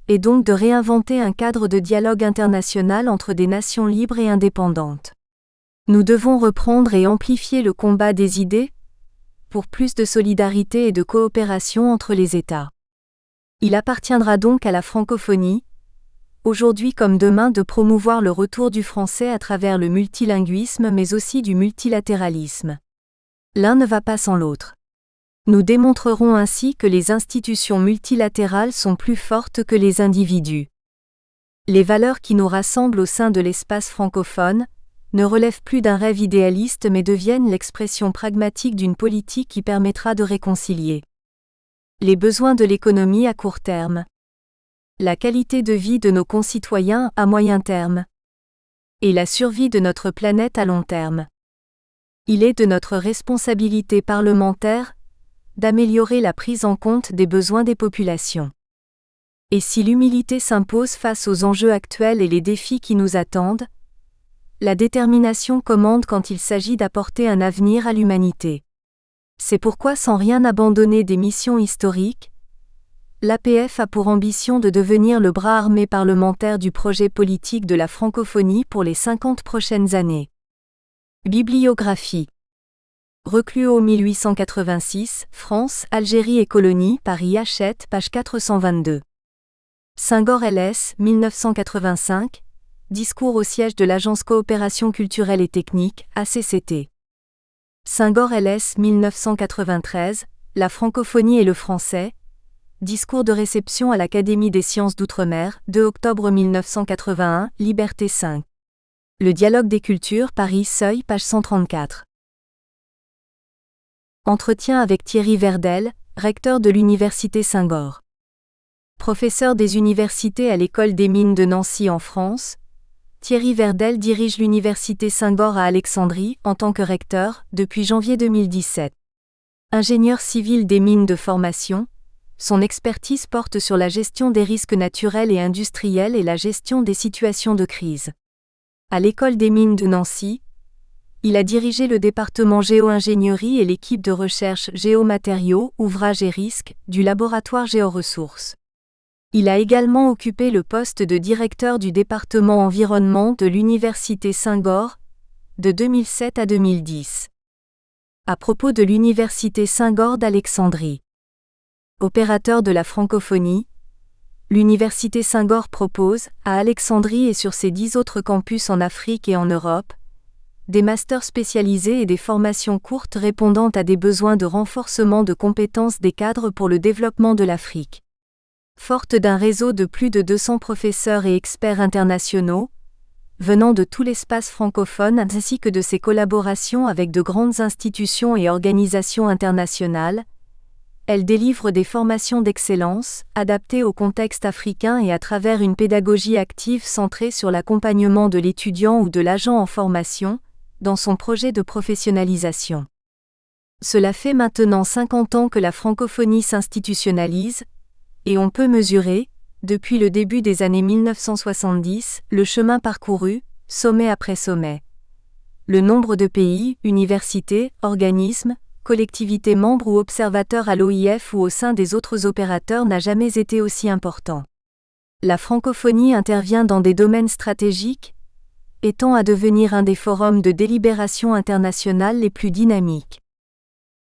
Speaker 1: est donc de réinventer un cadre de dialogue international entre des nations libres et indépendantes. Nous devons reprendre et amplifier le combat des idées pour plus de solidarité et de coopération entre les États. Il appartiendra donc à la francophonie, aujourd'hui comme demain, de promouvoir le retour du français à travers le multilinguisme mais aussi du multilatéralisme. L'un ne va pas sans l'autre. Nous démontrerons ainsi que les institutions multilatérales sont plus fortes que les individus. Les valeurs qui nous rassemblent au sein de l'espace francophone ne relèvent plus d'un rêve idéaliste mais deviennent l'expression pragmatique d'une politique qui permettra de réconcilier les besoins de l'économie à court terme, la qualité de vie de nos concitoyens à moyen terme, et la survie de notre planète à long terme. Il est de notre responsabilité parlementaire d'améliorer la prise en compte des besoins des populations. Et si l'humilité s'impose face aux enjeux actuels et les défis qui nous attendent, la détermination commande quand il s'agit d'apporter un avenir à l'humanité. C'est pourquoi, sans rien abandonner des missions historiques, l'APF a pour ambition de devenir le bras armé parlementaire du projet politique de la francophonie pour les 50 prochaines années. Bibliographie. Recluot 1886, France, Algérie et colonies, Paris Hachette, page 422. Senghor LS, 1985. Discours au siège de l'Agence Coopération Culturelle et Technique, ACCT. Senghor LS 1993, La francophonie et le français. Discours de réception à l'Académie des sciences d'outre-mer, 2 octobre 1981, Liberté 5. Le dialogue des cultures, Paris Seuil, page 134. Entretien avec Thierry Verdel, recteur de l'Université Senghor. Professeur des universités à l'École des mines de Nancy en France, Thierry Verdel dirige l'Université Senghor à Alexandrie en tant que recteur depuis janvier 2017. Ingénieur civil des mines de formation, son expertise porte sur la gestion des risques naturels et industriels et la gestion des situations de crise. À l'École des mines de Nancy, il a dirigé le département géo-ingénierie et l'équipe de recherche géomatériaux, ouvrages et risques du laboratoire Géoressources. Il a également occupé le poste de directeur du département environnement de l'Université Senghor de 2007 à 2010. À propos de l'Université Senghor d'Alexandrie. Opérateur de la francophonie, l'Université Senghor propose, à Alexandrie et sur ses 10 autres campus en Afrique et en Europe, des masters spécialisés et des formations courtes répondant à des besoins de renforcement de compétences des cadres pour le développement de l'Afrique. Forte d'un réseau de plus de 200 professeurs et experts internationaux, venant de tout l'espace francophone ainsi que de ses collaborations avec de grandes institutions et organisations internationales, elle délivre des formations d'excellence, adaptées au contexte africain et à travers une pédagogie active centrée sur l'accompagnement de l'étudiant ou de l'agent en formation, dans son projet de professionnalisation. Cela fait maintenant 50 ans que la francophonie s'institutionnalise, et on peut mesurer, depuis le début des années 1970, le chemin parcouru, sommet après sommet. Le nombre de pays, universités, organismes, collectivités membres ou observateurs à l'OIF ou au sein des autres opérateurs n'a jamais été aussi important. La francophonie intervient dans des domaines stratégiques, et tend à devenir un des forums de délibération internationale les plus dynamiques.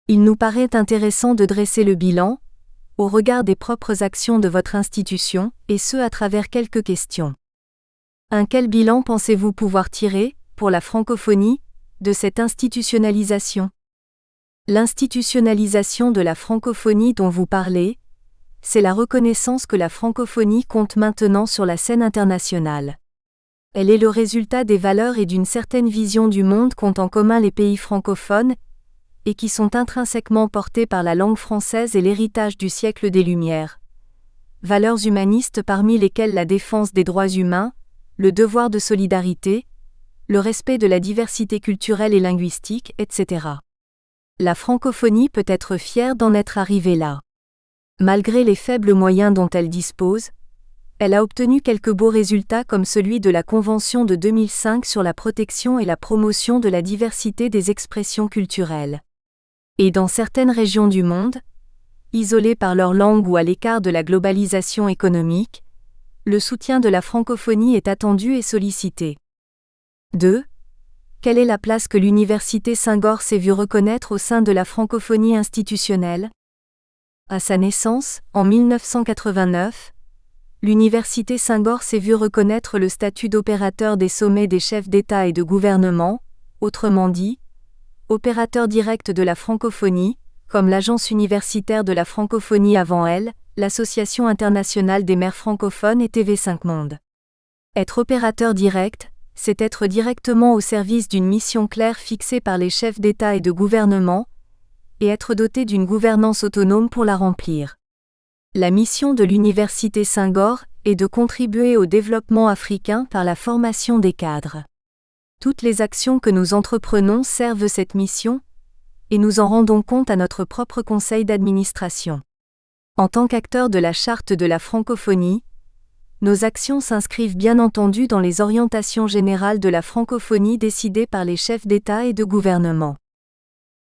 Speaker 1: Il nous paraît intéressant de dresser le bilan, au regard des propres actions de votre institution, et ce à travers quelques questions. Quel bilan pensez-vous pouvoir tirer, pour la francophonie, de cette institutionnalisation ? L'institutionnalisation de la francophonie dont vous parlez, c'est la reconnaissance que la francophonie compte maintenant sur la scène internationale. Elle est le résultat des valeurs et d'une certaine vision du monde qu'ont en commun les pays francophones, et qui sont intrinsèquement portés par la langue française et l'héritage du siècle des Lumières. Valeurs humanistes parmi lesquelles la défense des droits humains, le devoir de solidarité, le respect de la diversité culturelle et linguistique, etc. La francophonie peut être fière d'en être arrivée là. Malgré les faibles moyens dont elle dispose, elle a obtenu quelques beaux résultats comme celui de la Convention de 2005 sur la protection et la promotion de la diversité des expressions culturelles. Et dans certaines régions du monde, isolées par leur langue ou à l'écart de la globalisation économique, le soutien de la francophonie est attendu et sollicité. 2. Quelle est la place que l'Université Senghor s'est vue reconnaître au sein de la francophonie institutionnelle ? À sa naissance, en 1989, l'Université Senghor s'est vue reconnaître le statut d'opérateur des sommets des chefs d'État et de gouvernement, autrement dit, opérateur direct de la francophonie, comme l'Agence universitaire de la francophonie avant elle, l'Association internationale des maires francophones et TV5 Monde. Être opérateur direct, c'est être directement au service d'une mission claire fixée par les chefs d'État et de gouvernement, et être doté d'une gouvernance autonome pour la remplir. La mission de l'Université Senghor est de contribuer au développement africain par la formation des cadres. Toutes les actions que nous entreprenons servent cette mission, et nous en rendons compte à notre propre conseil d'administration. En tant qu'acteurs de la charte de la francophonie, nos actions s'inscrivent bien entendu dans les orientations générales de la francophonie décidées par les chefs d'État et de gouvernement.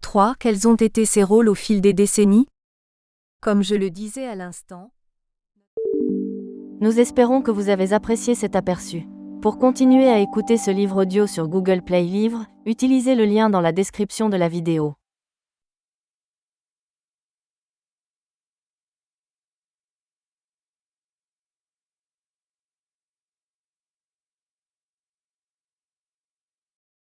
Speaker 1: 3. Quels ont été ces rôles au fil des décennies ? Comme je le disais à l'instant,
Speaker 2: nous espérons que vous avez apprécié cet aperçu. Pour continuer à écouter ce livre audio sur Google Play Livres, utilisez le lien dans la description de la vidéo.